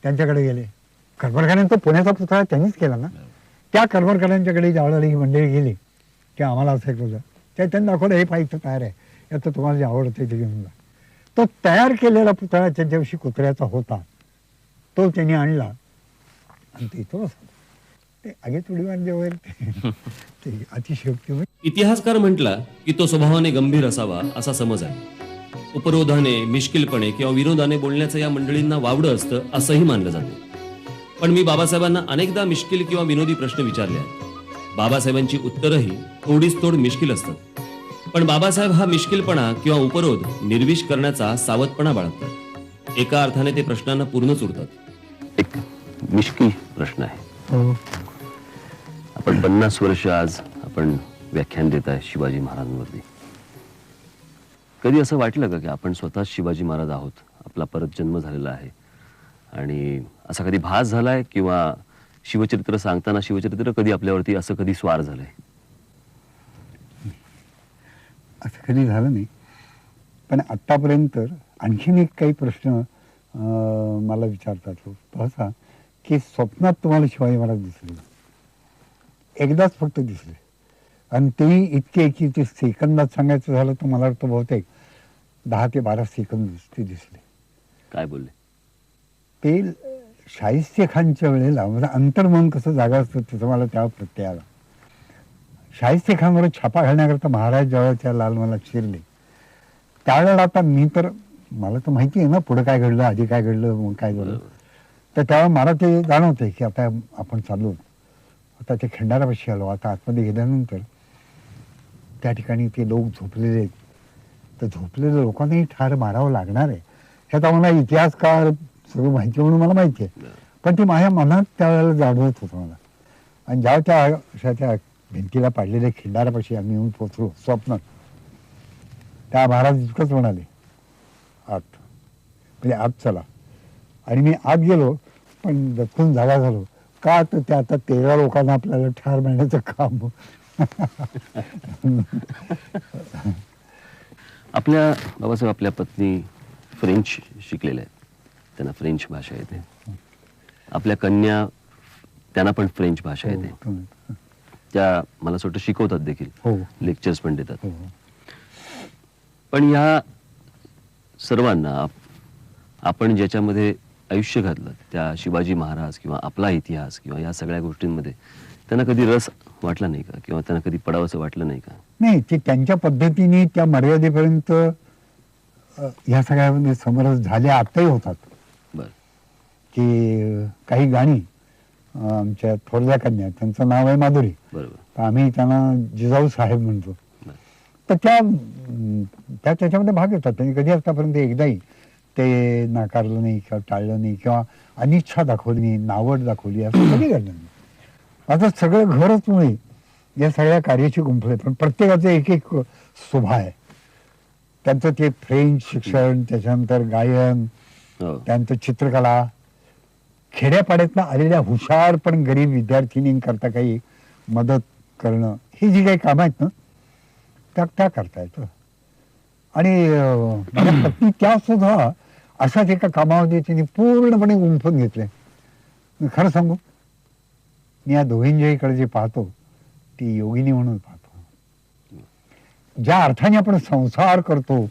C: त्यांच्याकडे गेले. करमरकरांनी तो पुण्याचा पुतळा त्यांनीच केला ना. त्या करमरकरांच्याकडे ज्यावेळेला ही मंडळी गेली की आम्हाला असं केलं, त्यांनी दाखवलं हे पाहिजे तयार आहे, याचं तुम्हाला जे आवडतं ते घेऊन जा. तो तयार केलेला पुतळा त्यांच्याविषयी कुत्र्याचा होता, तो त्यांनी आणला आणि ते इथं बसला. ते आगीत उडी मारले वगैरे ते अतिशयोक्ती.
A: इतिहासकार म्हटला की तो स्वभावाने गंभीर असावा असा समज आहे. उपरोधाने, मिश्किलपणे किंवा विनोदाने बोलण्याचं या मंडळींना वावडं असतं असंही मानलं जातं. पण मी बाबासाहेबांना अनेकदा मिश्किल किंवा विनोदी प्रश्न विचारले आहेत. बाबासाहेबांची उत्तरही थोडीच थोड मिश्किल असतात. पण बाबासाहेब हा मिश्किलपणा किंवा उपरोध निर्विष करण्याचा सावधपणा बाळगतात. एका अर्थाने ते प्रश्नांना पूर्णच उरतात.
B: एक मिश्किल प्रश्न आहे. आपण 50 वर्ष आज आपण व्याख्यान देत आहे शिवाजी महाराजांवरती. कधी असं वाटलं का की आपण स्वतः शिवाजी महाराज आहोत, आपला परत जन्म झालेला आहे आणि असा कधी भास झालाय किंवा शिवचरित्र सांगताना शिवचरित्र कधी आपल्यावरती असं कधी स्वार झालंय?
C: असं कधी झालं नाही, पण आत्तापर्यंत आणखीन एक काही प्रश्न मला विचारतात लोक. तो असा की स्वप्नात तुम्हाला शिवाजी महाराज दिसले, एकदाच फक्त दिसले, आणि तेही इतके की ते सेकंदात सांगायचं झालं तर मला वाटतं बहुतेक 10 ते 12 सेकंद ते दिसले.
B: काय बोलले?
C: ते शाहिस्ते खानच्या वेळेला म्हणजे अंतर्मन कसं जागा असतं त्याचा मला त्यावर प्रत्यय आला. शाहिस्ते खानवर छापा घालण्याकरता महाराज जेव्हा त्या लालमहालात शिरले त्यावेळेला, आता मी तर मला तर माहिती आहे ना पुढे काय घडलं, आधी काय घडलं, मग काय झालं, तर तेव्हा मला ते जाणवतंय की आता आपण चाललो, आता ते खंडारापाशी आलो. आता आतमध्ये गेल्यानंतर त्या ठिकाणी ते लोक झोपलेले आहेत, तर झोपलेल्या लोकांनाही ठार मारावं लागणार आहे ह्यात आम्हाला इतिहासकार सगळं माहिती म्हणून मला माहिती आहे, पण ते माझ्या मनात त्यावेळेला जाणवत होतं मला. आणि जेव्हा त्या अशा त्या भिंतीला पाडलेल्या खिंडारापाशी आम्ही येऊन पोचलो स्वप्नात, त्या महाराज इतकंच म्हणाले, आत म्हणजे आत चला. आणि मी आत गेलो, पण दचकून जागा झालो. का तर ते आता 13 लोकांना आपल्याला ठार मारण्याचं काम.
B: आपल्या बाबासाहेब, आपल्या पत्नी फ्रेंच शिकलेल्या आहेत, त्यांना फ्रेंच भाषा येते. आपल्या कन्या, त्यांना पण फ्रेंच भाषा येते. त्या मला असं वाटतं शिकवतात देखील,
C: हो.
B: लेक्चर्स पण देतात.
C: हो.
B: पण या सर्वांना आपण ज्याच्यामध्ये आयुष्य घातलं, त्या शिवाजी महाराज किंवा आपला इतिहास किंवा या सगळ्या गोष्टींमध्ये त्यांना कधी रस वाटला नाही का, किंवा त्यांना कधी पडावंसं वाटलं नाही का?
C: नाही, ते त्यांच्या पद्धतीने त्या मर्यादेपर्यंत ह्या सगळ्यामध्ये समरस झाले, आताही होतात.
B: बर.
C: की काही गाणी आमच्या थोरल्या कन्या, त्यांचं नाव आहे माधुरी,
B: बरोबर.
C: तर आम्ही त्यांना जिजाऊ साहेब म्हणतो.
B: बर.
C: तर त्या त्याच्यामध्ये भाग घेतात. त्यांनी कधी आतापर्यंत एकदाही ते नाकारलं नाही किंवा टाळलं नाही किंवा अनिच्छा दाखवली नाही, नावड दाखवली, असं कधी घडलं नाही. आता सगळं घरच मुळे या सगळ्या कार्याची गुंफले, पण प्रत्येकाचं एक एक शोभा आहे. त्यांचं ते फ्रेंच शिक्षण, त्याच्यानंतर गायन,
B: हो.
C: त्यांचं चित्रकला, खेड्यापाड्यातनं आलेल्या हुशार पण गरीब विद्यार्थिनींकरता काही मदत करणं, ही जी काही कामं आहेत ना त्या करता येतं. आणि माझ्या पत्नी त्या सुद्धा अशाच एका कामामध्ये तिने पूर्णपणे गुंफून घेतले. खरं सांगू, मी या दोघींच्याकडे जे पाहतो ती योगिनी म्हणून पाहतो. ज्या अर्थाने आपण संसार करतो,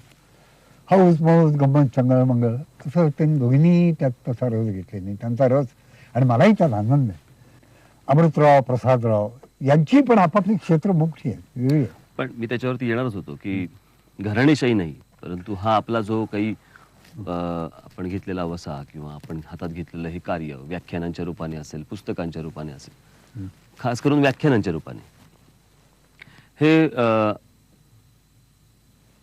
C: हौस मौज गंमत चंगळ मंगळ, तसं त्यांनी दोघींनी त्यात तसा रस घेतले नाही. त्यांचा रस, आणि मलाही त्यात आनंद आहे. अमृतराव, प्रसादराव यांची पण आपापली क्षेत्र मोठी आहेत, वेगळी आहे.
B: पण मी त्याच्यावरती येणारच होतो की घराणेशाही नाही, परंतु हा आपला जो काही आपण घेतलेला वसा किंवा आपण हातात घेतलेलं हे कार्य व्याख्यानांच्या रूपाने असेल, पुस्तकांच्या रूपाने असेल, खास करून व्याख्यानांच्या रूपाने, हे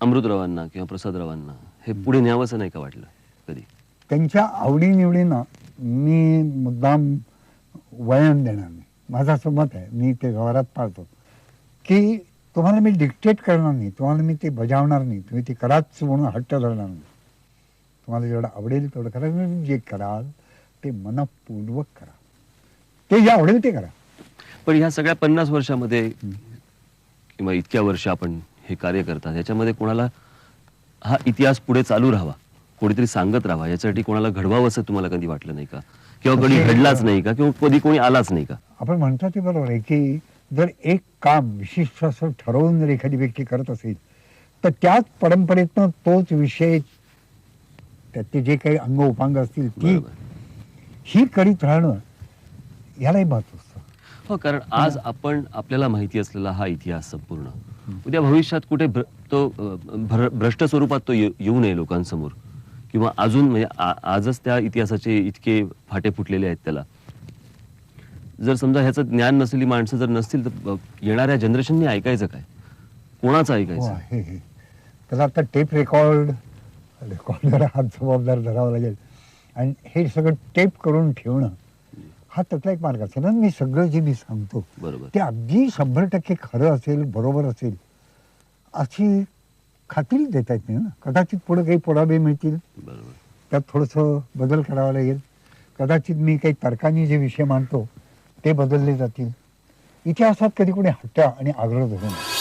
B: अमृतरावांना किंवा प्रसादरावांना हे पुढे न्यावंसं नाही का वाटलं कधी?
C: त्यांच्या आवडीनिवडींना मी मुद्दाम वळण देणार नाही. माझं असं मत आहे, मी ते व्यवहारात पाळतो, की तुम्हाला मी डिक्टेट करणार नाही, तुम्हाला मी ते बजावणार नाही, तुम्ही ते कराच म्हणून हट्ट धरणार नाही. तुम्हाला जेवढं आवडेल तेवढं करा, तुम्ही जे कराल ते मनपूर्वक करा, ते जे आवडेल ते करा.
B: पण ह्या सगळ्या 50 वर्षामध्ये किंवा इतक्या वर्ष आपण हे कार्य करतात, याच्यामध्ये कोणाला हा इतिहास पुढे चालू राहावा, कोणीतरी सांगत राहावा, याच्यासाठी कोणाला घडवावं असं तुम्हाला कधी वाटलं नाही का, किंवा कधी घडलाच नाही का, किंवा कधी कोणी आलाच नाही का?
C: आपण म्हणतो ते बरोबर आहे की जर एक काम विशिष्ट असं ठरवून जर एखादी व्यक्ती करत असेल तर त्याच परंपरेतनं तोच विषय, त्याचे जे काही अंग उपांग असतील ती
B: बरोबर.
C: ही करीत राहणं, यालाही महत्व असतं.
B: हो, कारण आज आपण आपल्याला माहिती असलेला हा इतिहास संपूर्ण उद्या भविष्यात कुठे भ्रष्ट स्वरूपात तो येऊ नये लोकांसमोर, किंवा अजून म्हणजे आजच त्या इतिहासाचे इतके फाटे फुटलेले आहेत त्याला, जर समजा ह्याचं ज्ञान नसलेली माणसं जर नसतील तर येणाऱ्या जनरेशनने ऐकायचं काय, कोणाचं
C: हो,
B: ऐकायचं?
C: हे त्याला आता टेप रेकॉर्डर हा जबाबदार धरावा लागेल, आणि हे सगळं टेप करून ठेवणं हा त्यातला एक मार्ग असेल. मी सगळं जे मी सांगतो
B: बरोबर.
C: ते अगदी 100% खरं असेल, बरोबर असेल अशी खात्री देता येत नाही ना. कदाचित पुढे काही पुरावे मिळतील,
B: बरोबर.
C: त्यात थोडंसं बदल करावा लागेल, कदाचित मी काही तर्काने जे विषय मांडतो ते बदलले जातील. इतिहासात कधी कोणी हट्ट आणि आग्रह धरू नये.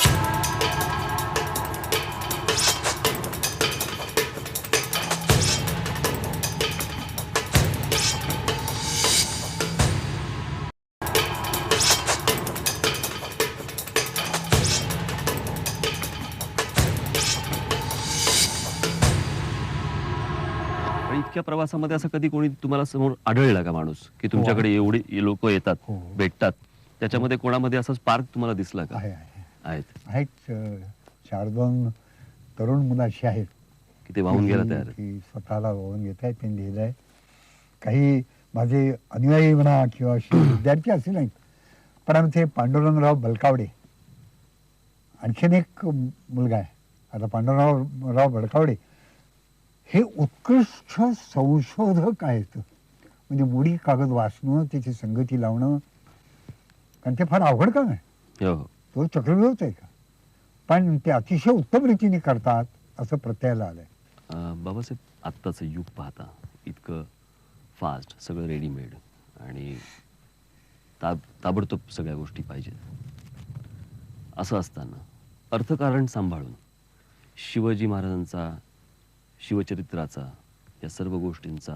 A: आणि इतक्या प्रवासामध्ये असं कधी कोणी तुम्हाला समोर आढळला का माणूस की तुमच्याकडे एवढी लोक येतात,
C: हो.
A: भेटतात, त्याच्यामध्ये कोणामध्ये असा स्पार्क तुम्हाला दिसला का?
C: आहेत 4-2 तरुण मुलं अशी आहेत
A: की ते वाहून गेला तयार आहेत?
C: की स्वतःला वाहून घेत आहेत. त्यांनी लिहिलंय. काही माझे अनुयायी म्हणा किंवा असे विद्यार्थी असे नाहीत, पण आमचे पांडुरंगराव बलकावडे आणखीन एक मुलगा आहे. आता पांडुरंगराव बलकावडे हे उत्कृष्ट संशोधक आहेत. म्हणजे मोडी कागद वाचणं, त्याची संगती लावणं, कारण ते फार अवघड काम आहे.
A: हो.
C: तो चक्रव्यूहच आहे का, पण ते अतिशय उत्तम रीतीने करतात असं प्रत्ययाला आलंय.
A: बाबासाहेब, आत्ताचं युग पाहता इतकं फास्ट, सगळं रेडीमेड आणि ताबडतोब सगळ्या गोष्टी पाहिजेत, असं असताना अर्थकारण सांभाळून शिवाजी महाराजांचा, शिवचरित्राचा, या सर्व गोष्टींचा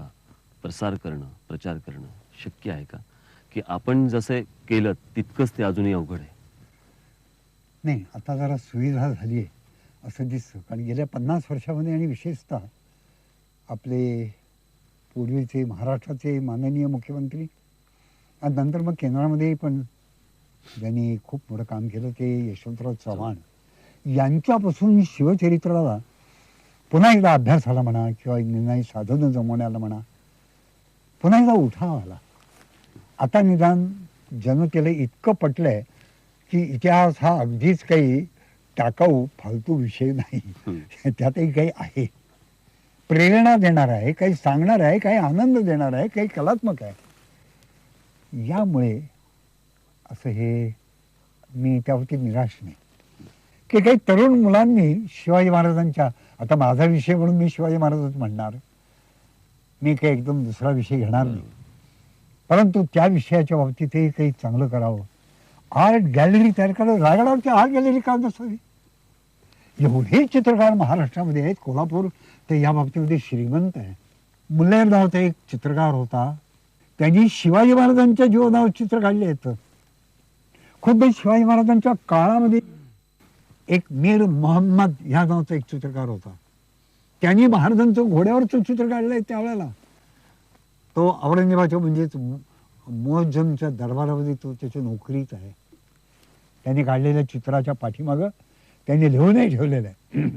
A: प्रसार करणं, प्रचार करणं शक्य आहे का? की आपण जसे केलं तितकंच ते अजूनही अवघड आहे?
C: नाही, आता जरा सुविधा झाली आहे असं दिसतं. कारण गेल्या 50 वर्षामध्ये आणि विशेषतः आपले पूर्वीचे महाराष्ट्राचे माननीय मुख्यमंत्री आणि नंतर मग केंद्रामध्ये पण ज्यांनी खूप मोठं काम केलं ते यशवंतराव चव्हाण यांच्यापासून शिवचरित्राला पुन्हा एकदा अभ्यासाला म्हणा किंवा निर्णय साधनं जमवण्याला म्हणा पुन्हा एकदा उठाव आला. आता निदान जनतेला इतकं पटलंय की इतिहास हा अगदीच काही टाकाऊ फालतू विषय नाही. त्यातही काही आहे, प्रेरणा देणार आहे, काही सांगणार आहे, काही आनंद देणार आहे, काही कलात्मक आहे. यामुळे असं हे मी त्यावरती निराश नाही की काही तरुण मुलांनी शिवाजी महाराजांच्या, आता माझा विषय म्हणून मी शिवाजी महाराजच म्हणणार, मी काही एकदम दुसरा विषय घेणार नाही, परंतु त्या विषयाच्या बाबतीतही काही चांगलं करावं. आर्ट गॅलरी तयार करावं. रायगडावरची आर्ट गॅलरी का नसावी? एवढे चित्रकार महाराष्ट्रामध्ये आहेत. कोल्हापूर ते या बाबतीमध्ये श्रीमंत आहे. मुल्लेर नावाचा एक चित्रकार होता, त्यांनी शिवाजी महाराजांच्या जीवनावर चित्र काढले आहेत. खुद्द शिवाजी महाराजांच्या काळामध्ये एक मीर मोहम्मद ह्या नावाचा एक चित्रकार होता, त्यांनी महाराजांचं घोड्यावरचं चित्र काढलंय त्यावेळेला. तो औरंगजेबाच्या म्हणजेच मोहजमच्या दरबारामध्ये तो त्याच्या नोकरीत आहे. त्यांनी काढलेल्या चित्राच्या पाठीमागं त्यांनी लिहूनही ठेवलेलं आहे.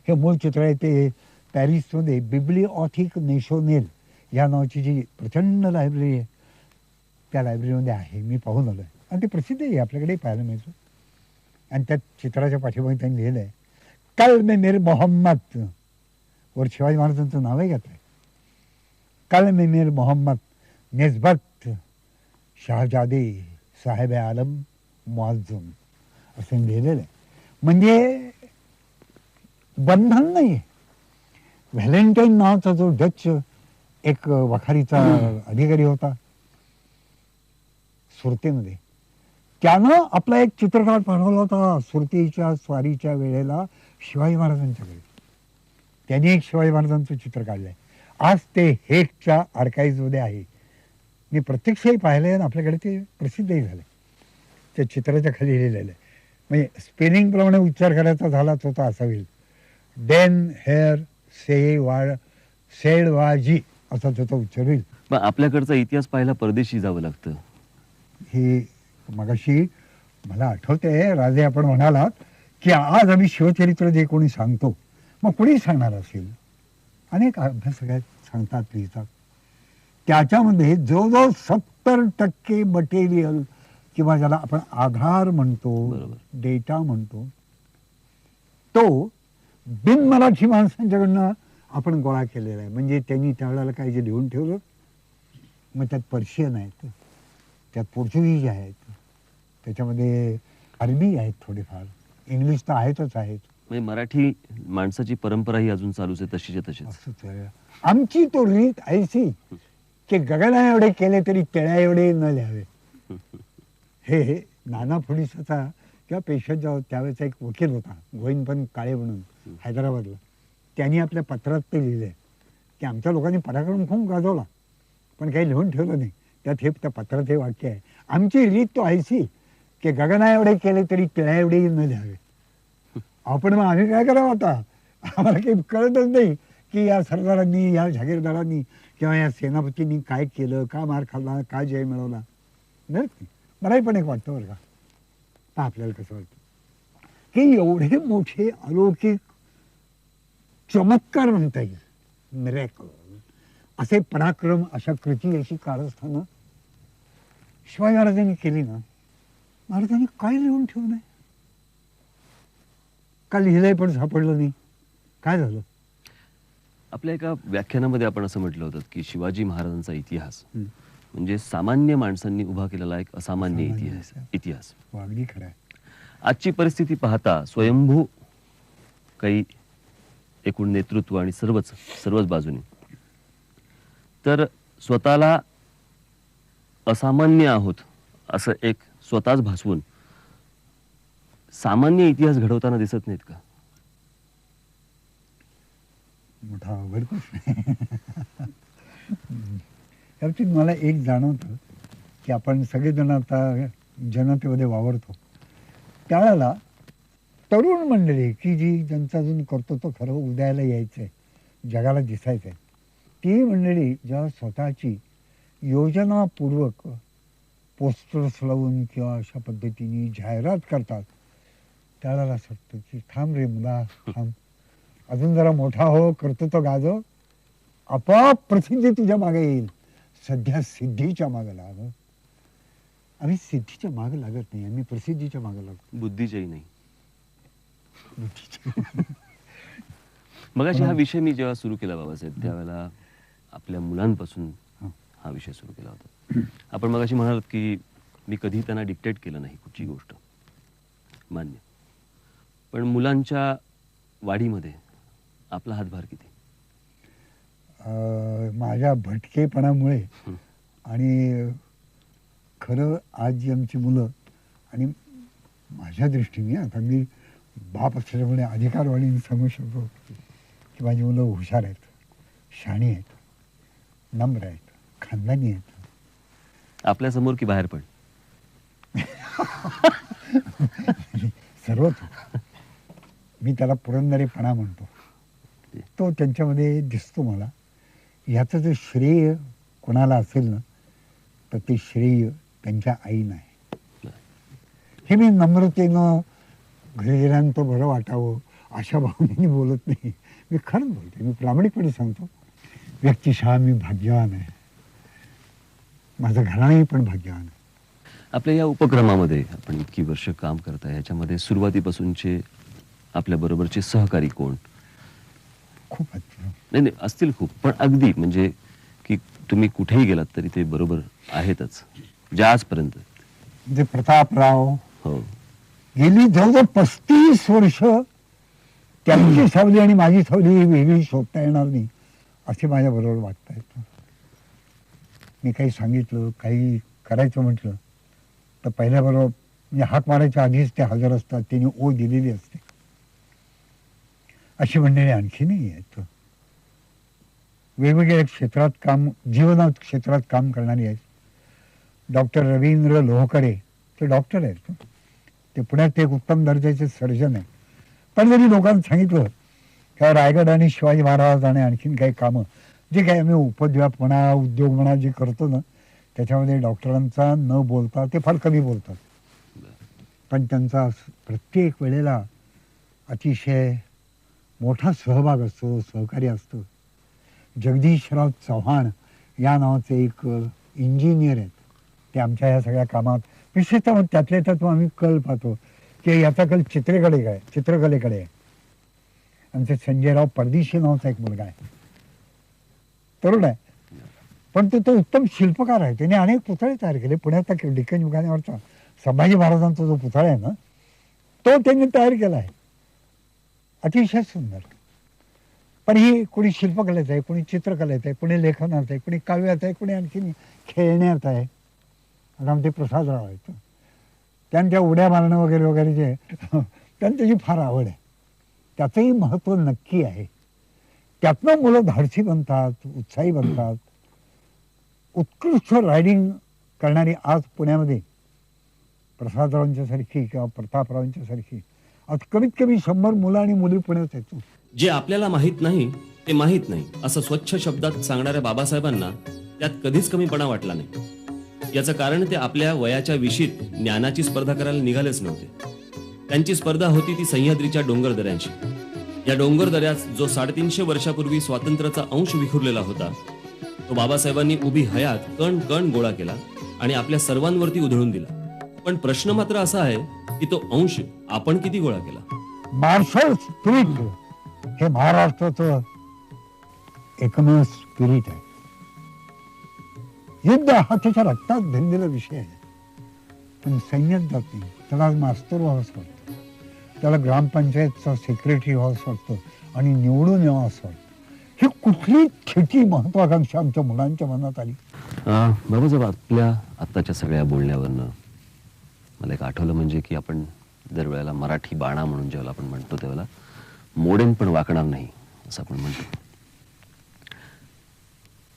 C: हे मूळ चित्र आहे ते पॅरिसमध्ये बिब्लिओथेक नॅशनल या नावाची जी प्रचंड लायब्ररी आहे त्या लायब्ररीमध्ये आहे. मी पाहून आलो आहे आणि ते प्रसिद्ध आहे, आपल्याकडे पाहायला मिळतं. आणि त्या चित्राच्या पाठीमागे त्यांनी लिहिलं आहे कल में मीर मोहम्मद, वर शिवाजी महाराजांचं नावही घेतलं आहे. कल में मीर मोहम्मद निस्बत शहजादे साहेब आलम मुअज्जम असं लिहिलेलं आहे. म्हणजे बंधन नाही. व्हॅलेंटाईन नावाचा जो डच एक वखारीचा अधिकारी होता सुरतेमध्ये, त्यानं आपला एक चित्रकार पाठवला होता सुरतीच्या स्वारीच्या वेळेला शिवाजी महाराजांच्याकडे. त्यांनी एक शिवाजी महाराजांचं चित्र काढलंय. आज ते हेकच्या आर्काईव्हमध्ये आहे. मी प्रत्यक्षही पाहिलंय आणि आपल्याकडे ते प्रसिद्धही झालंय. त्या चित्राच्या खाली लिहिलेलं आहे. म्हणजे स्पेलिंग प्रमाणे उच्चार करायचा झाला तो असा होईल, डेन हेअर सेडवाजी असा त्याचा उच्चार होईल.
A: पण आपल्याकडचा इतिहास पाहायला परदेशी जावं लागतं.
C: हे मगाशी मला आठवतंय राजे, आपण म्हणालात की आज आम्ही शिवचरित्र जे कोणी सांगतो, मग कोणी सांगणार असेल, अनेक अभ्यासक आहेत, सांगतात, लिहितात. त्याच्यामध्ये जवळजवळ 70% मटेरियल किंवा ज्याला आपण आधार म्हणतो, डेटा म्हणतो, तो बिन मराठी माणसांच्याकडनं आपण गोळा केलेला आहे. म्हणजे त्यांनी त्यावेळेला काय जे लिहून ठेवलं, मग त्यात पर्शियन आहेत, त्यात पोर्चुगीज आहेत, त्याच्यामध्ये अरबी आहेत, थोडेफार इंग्लिश तर आहेतच आहेत.
A: म्हणजे मराठी माणसाची परंपरा ही अजून चालूच आहे, तशीच्या तशीच.
C: असंच आहे. आमची तो रीत ऐसी की गगना एवढे केले तरी तळ्या एवढे न लिहावे. हे नाना फडणवीसाचा किंवा पेशवेचा त्यावेळेचा एक वकील होता, गोविंदपन काळे म्हणून, हैदराबादला. त्यांनी आपल्या पत्रात ते लिहिलंय की आमच्या लोकांनी पराक्रम खूप गाजवला पण काही लिहून ठेवलं नाही. त्यात हे त्या पत्रात हे वाक्य आहे, आमची रीत तो ऐसी की गगना एवढे केले तरी तळ्या एवढे न लिहावे. आपण मग आम्ही काय करावं आता, आम्हाला काही कळतच नाही की या सरदारांनी, या जहागीरदारांनी किंवा या सेनापतींनी काय केलं, का मार खाल्ला, काय जय मिळवला. नाही, मलाही पण एक वाटतं बरं का. तर आपल्याला कसं वाटतं की एवढे मोठे अलौकिक चमत्कार म्हणता येईल, मिरॅकल, असे पराक्रम, अशा कृती, अशी कारस्थानं शिवाजी महाराजांनी केली ना. महाराजांनी काय लिहून ठेवू नये, का लिहिलंय पण सापडलं नाही, काय झालं.
B: आपल्या एका व्याख्यानामध्ये आपण असं म्हटलं होतं की शिवाजी महाराजांचा इतिहास म्हणजे सामान्य माणसांनी उभा केलेला एक असामान्य इतिहास.
C: अगदी खरं आहे.
B: आजची परिस्थिती पाहता स्वयंभू काही एकूण नेतृत्व आणि सर्वच बाजूने तर स्वतःला असामान्य आहोत असं एक स्वतःच भासवून सामान्य इतिहास घडवताना दिसत नाहीत का.
C: मोठा अवघड प्रश्न. मला एक जाणवतं की आपण सगळेजण आता जनतेमध्ये वावरतो, त्यावेळेला तरुण मंडळी की जी ज्यांचं अजून कर्तृत्व खरं उदयाला यायचंय, जगाला दिसायचंय, ती मंडळी जेव्हा स्वतःची योजनापूर्वक पोस्टर्स लावून किंवा अशा पद्धतीने जाहिरात करतात, त्यावेळेला असं वाटतं की थांब रे मुला, थांब, अजून जरा मोठा हो, कर्तृत्व गाजव, आपोआप प्रसिद्धी तुझ्या मागे येईल. सध्या सिद्धीच्या मागे लाग. आम्ही सिद्धीच्या मागे लागत नाही, आम्ही प्रसिद्धीच्या मागे लागतो.
B: बुद्धीच्याही नाही. मगाशी हा विषय मी जेव्हा सुरू केला बाबासाहेब, त्यावेळेला आपल्या मुलांपासून हा विषय सुरू केला होता. आपण मगाशी म्हणालात की मी कधी त्यांना डिक्टेट केलं नाही कुठची गोष्ट, मान्य, पण मुलांच्या वाढीमध्ये आपला हातभार किती.
C: माझ्या भटकेपणामुळे आणि खरं आज जी आमची मुलं, आणि माझ्या दृष्टीने आता मी बाप असल्यामुळे अधिकारवाणीने सांगू शकतो की माझी मुलं हुशार आहेत, शहाणी आहेत, नम्र आहेत, खानदानी आहेत.
B: आपल्यासमोर की बाहेर पण
C: सर्वच. मी त्याला पुरंदरेपणा म्हणतो, तो त्यांच्यामध्ये दिसतो मला. ह्याचं जे श्रेय कोणाला असेल ना, तर ते श्रेय त्यांच्या आईनं आहे. हे मी नम्रतेनं घरी गेल्यानंतर बरं वाटावं अशा भावनेने बोलत नाही, मी खरंच बोलते, मी प्रामाणिकपणे सांगतो. व्यक्तिशः मी भाग्यवान आहे, माझं घराणंही पण भाग्यवान आहे.
B: आपल्या या उपक्रमामध्ये आपण इतकी वर्ष काम करताय, याच्यामध्ये सुरुवातीपासूनचे आपल्या बरोबरचे सहकारी कोण.
C: खूप आहेत.
B: नाही असतील खूप, पण अगदी म्हणजे की तुम्ही कुठेही गेलात तरी ते बरोबर आहेतच ज्या आजपर्यंत.
C: म्हणजे प्रतापराव
B: हो,
C: गेली जवळजवळ 35 वर्ष त्यांची सावली आणि माझी सावली वेगळी शोधता येणार नाही असे माझ्या बरोबर वाटत आहेत. मी काही सांगितलं, काही करायचं म्हटलं तर पहिल्याबरोबर म्हणजे हाक मारायच्या आधीच ते हजर असतात, त्यांनी ओ दिलेली असते. अशी मंडळी आणखीनही आहेत. वेगवेगळ्या क्षेत्रात काम, जीवनात क्षेत्रात काम करणारी आहेत. डॉक्टर रवींद्र लोहकरे, ते डॉक्टर आहेत, ते पुण्यात एक उत्तम दर्जाचे सर्जन आहेत. पण जरी लोकांना सांगितलं किंवा रायगड आणि शिवाजी महाराज आणि आणखीन काही कामं जे काही आम्ही उपद्व्याप म्हणा, उद्योग म्हणा जे करतो ना, त्याच्यामध्ये डॉक्टरांचा न बोलता ते फार कमी बोलतात. पण त्यांचा प्रत्येक वेळेला अतिशय मोठा सहभाग असतो, सहकार्य असतं. जगदीशराव चव्हाण या नावाचे एक इंजिनियर आहेत, ते आमच्या ह्या सगळ्या कामात विशेषतः त्यातल्या त्यात आम्ही कल पाहतो की याचा कल चित्रकलेकडे आहे. आमचे संजयराव परदेशी नावाचा एक मुलगा आहे, तरुण आहे, पण तो उत्तम शिल्पकार आहे. त्याने अनेक पुतळे तयार केले. पुण्याचा डिक्कन युगानेवरचा संभाजी महाराजांचा जो पुतळा आहे ना, तो त्यांनी तयार केला आहे, अतिशय सुंदर. पण ही कोणी शिल्पकलेत आहे, कोणी चित्रकलेत आहे, कोणी लेखनात आहे, कोणी काव्यात आहे, कोणी आणखी खेळण्यात आहे. आता आमचे प्रसादराव आहेत, त्यांच्या उड्या मारणं वगैरे वगैरे जे त्यांना त्याची फार आवड आहे. त्याचंही महत्त्व नक्की आहे. त्यातनं मुलं धाडसी बनतात, उत्साही बनतात. उत्कृष्ट रायडिंग करणारी आज पुण्यामध्ये प्रसादरावांच्या सारखी किंवा प्रतापरावांच्या सारखी आज कमीत कमी 100 मुलं आणि मुली पुण्यात आहेत.
A: जे आपल्याला माहित नाही ते माहित नाही असं स्वच्छ शब्दात सांगणाऱ्या बाबासाहेबांना त्यात कधीच कमीपणा वाटला नाही. याचं कारण ते आपल्या वयाच्या विशीत ज्ञानाची स्पर्धा करायला निघालेच नव्हते. त्यांची स्पर्धा होती ती सह्याद्रीच्या डोंगरदऱ्यांशी. या डोंगरदऱ्यात जो 350 वर्षापूर्वी स्वातंत्र्याचा अंश विखुरलेला होता तो बाबासाहेबांनी उभी हयात कण कण गोळा केला आणि आपल्या सर्वांवरती उधळून दिला. पण प्रश्न मात्र असा आहे की तो अंश आपण किती गोळा केला.
C: मार्शल स्पिरिट हे महाराष्ट्राचं एकमेव स्पिरिट आहे. युद्ध हा त्याच्या रक्तात भिनलेला विषय आहे. पण सैन्यात जात नाही. त्याला मास्तर व्हावंसं वाटतं, त्याला ग्रामपंचायतचा सेक्रेटरी व्हावंसं वाटतं आणि निवडून यावं असं वाटतं. ही कुठली छोटी महत्वाकांक्षा आमच्या मुलांच्या मनात आली.
B: बाबासाहेब, आपल्या आत्ताच्या सगळ्या बोलण्यावरनं मला एक आठवलं, म्हणजे की आपण दर वेळेला मराठी बाणा म्हणून जेव्हा आपण म्हणतो त्यावेळेला मोडेन पण वाकणार नाही असं आपण म्हणतो.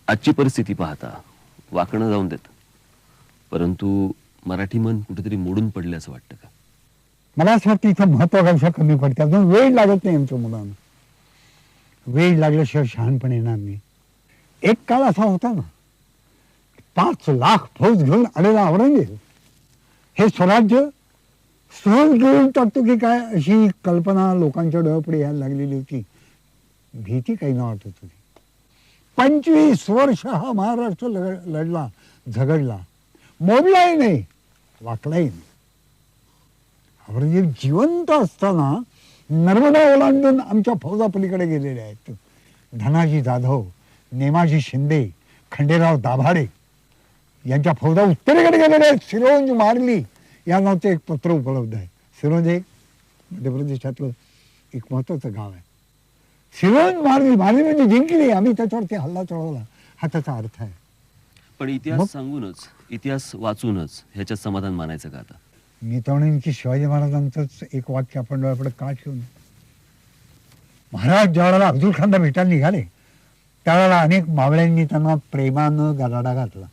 B: आजची परिस्थिती पाहता वाकणं जाऊन देत, परंतु मराठी मन कुठेतरी मोडून पडले असं वाटतं का?
C: मला असं वाटतं इथं महत्वाकांक्षा कमी पडते. अजून वेळ लागत नाही आमच्या मुलांना. वेळ लागल्याशिवाय शहाणपण येणार नाही. एक काळ असा होता ना, 5 लाख फौज घेऊन आलेला औरंगजेब हे स्वराज्य सहज घेऊन टाकतो की काय अशी कल्पना लोकांच्या डोळ्यापुढे यायला लागलेली होती. भीती काही न वाटत होती. 25 वर्ष हा महाराष्ट्र लढला, झगडला, मोडलाही नाही, वाकलाही नाही. औरंगजेब जिवंत असताना नर्मदा ओलांडून आमच्या फौजा पलीकडे गेलेल्या आहेत. धनाजी जाधव, नेमाजी शिंदे, खंडेराव दाभाडे यांच्या फौजा उत्तरेकडे गेलेल्या आहेत. सिरोंज मारली या नावाचं एक पत्र उपलब्ध आहे. सिरोंज हे मध्य प्रदेशातलं एक महत्वाचं गाव आहे. सिरोंज मारली म्हणजे जिंकली, आम्ही त्याच्यावरती हल्ला चढवला, हा त्याचा अर्थ आहे.
B: पण इतिहास सांगूनच, इतिहास वाचूनच ह्याच्यात समाधान मानायचं का? आता
C: मी तर म्हणेन की शिवाजी महाराजांचंच एक वाक्य आपण डोळ्यापुढे का ठेवून. महाराज ज्यावेळेला अफजल खानला भेटायला निघाले त्यावेळेला अनेक मावळ्यांनी त्यांना प्रेमानं गराडा घातला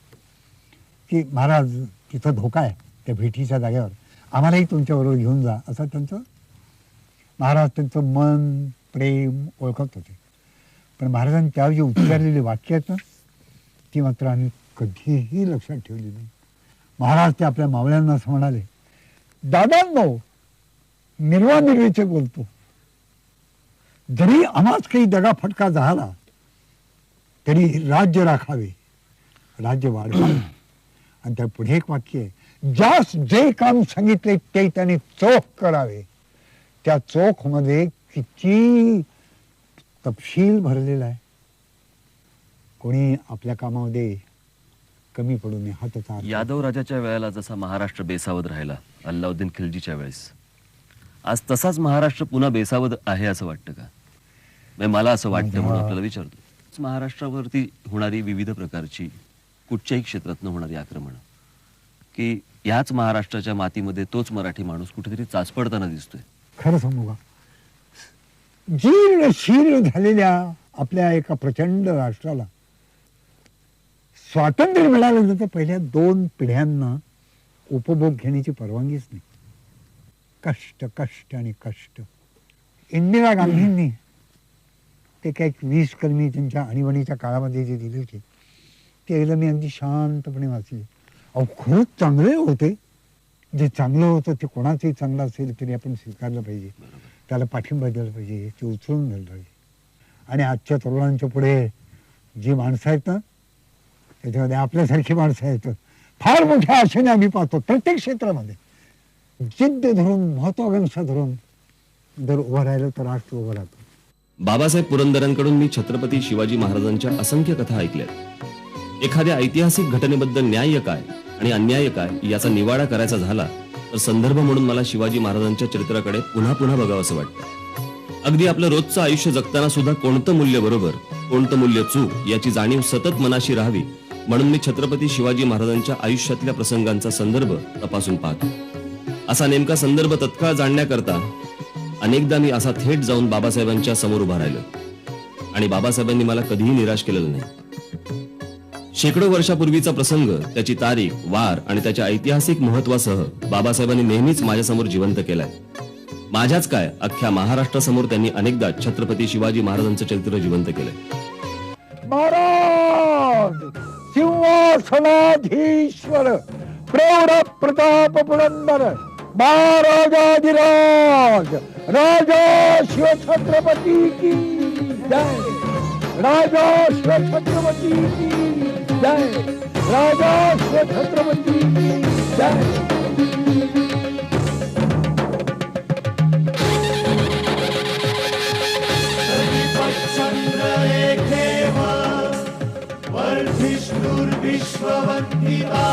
C: की महाराज तिथं धोका आहे त्या भेटीच्या जागेवर, आम्हालाही तुमच्याबरोबर घेऊन जा, असं त्यांचं महाराज त्यांचं मन प्रेम ओळखत होते. पण महाराजांनी त्यावर जी उच्चारलेली वाक्य आहेत ना ती मात्र आम्ही कधीही लक्षात ठेवली नाही. महाराज ते आपल्या मावळ्यांना असं म्हणाले, दादांनो निर्वानिर्वीचे बोलतो, जरी आम्हाच काही दगाफटका झाला तरी राज्य राखावे, राज्य वाढवावे. आणि त्या पुढे एक वाक्य आहे, ज्यास जे काम सांगितले ते त्याने चोख करावे. त्या चोख मध्ये किती तपशील भरलेला आहे. कोणी आपल्या कामामध्ये कमी पडू नये हा त्याचा अर्थ.
B: यादव राजाच्या वेळेला जसा महाराष्ट्र बेसावध राहिला अल्लाउद्दीन खिलजीच्या वेळेस, आज तसाच महाराष्ट्र पुन्हा बेसावध आहे असं वाटतं का? म्हणजे मला असं वाटतं म्हणून आपल्याला विचारतो. महाराष्ट्रावरती होणारी विविध प्रकारची कुठच्याही क्षेत्रातनं होणारी आक्रमण की याच महाराष्ट्राच्या मातीमध्ये तोच मराठी माणूस कुठेतरी चाचपडताना दिसतोय.
C: खरं सांगू का, जीर्ण शीर्ण झालेल्या आपल्या एका प्रचंड राष्ट्राला स्वातंत्र्य मिळाल्यानंतर पहिल्या 2 पिढ्यांना उपभोग घेण्याची परवानगीच नाही. कष्ट कष्ट आणि कष्ट. इंदिरा गांधींनी ते काही 20 कलमी त्यांच्या आणीबाणीच्या काळामध्ये जे दिले होते ते एकदा मी अगदी शांतपणे वाचले. अहो खरंच चांगले होते. जे चांगलं होतं ते कोणाचंही चांगलं असेल तरी आपण स्वीकारलं पाहिजे, त्याला पाठिंबा दिला पाहिजे, ते उचलून दिलं पाहिजे. आणि आजच्या तरुणांच्या पुढे जी माणसं आहेत ना त्याच्यामध्ये आपल्यासारखी माणसं आहेत. फार मोठ्या आशेने आम्ही पाहतो प्रत्येक क्षेत्रामध्ये जिद्द धरून महत्वाकांक्षा धरून जर उभं राहिलं तर राष्ट्र उभं राहतो.
A: बाबासाहेब पुरंदरेंकडून मी छत्रपती शिवाजी महाराजांच्या असंख्य कथा ऐकल्यात. एखाद्या ऐतिहासिक घटनेबद्दल न्याय काय आणि अन्याय काय याचा निवाडा करायचा झाला तर संदर्भ म्हणून मला शिवाजी महाराजांच्या चरित्राकडे पुन्हा पुन्हा बघावंसं वाटतं. अगदी आपलं रोजचं आयुष्य जगताना सुद्धा कोणतं मूल्य बरोबर, कोणतं मूल्य चूक याची जाणीव सतत मनाशी राहावी म्हणून मी छत्रपती शिवाजी महाराजांच्या आयुष्यातल्या प्रसंगांचा संदर्भ तपासून पाहतो. असा नेमका संदर्भ तत्काळ जाणण्याकरता अनेकदा मी असा थेट जाऊन बाबासाहेबांच्या समोर उभा राहिलो आणि बाबासाहेबांनी मला कधीही निराश केलेलं नाही. शेकडो वर्षापूर्वीचा प्रसंग, त्याची तारीख, वार आणि त्याच्या ऐतिहासिक महत्वासह बाबासाहेबांनी नेहमीच माझ्यासमोर जिवंत केलाय. माझ्याच काय, अख्ख्या महाराष्ट्रासमोर त्यांनी अनेकदा छत्रपती शिवाजी महाराजांचं चरित्र जिवंत केलंय.
C: महाराज सिंहासनाधीश्वर प्रौढ प्रताप पुरंदर महाराजाधिराज राजा शिवछत्रपती की जय. राजा शिवछत्रपती की जय. राजा शिवछत्रपती की जय.
D: चंद्र वर्धिष्णुर्विश्ववन्दिता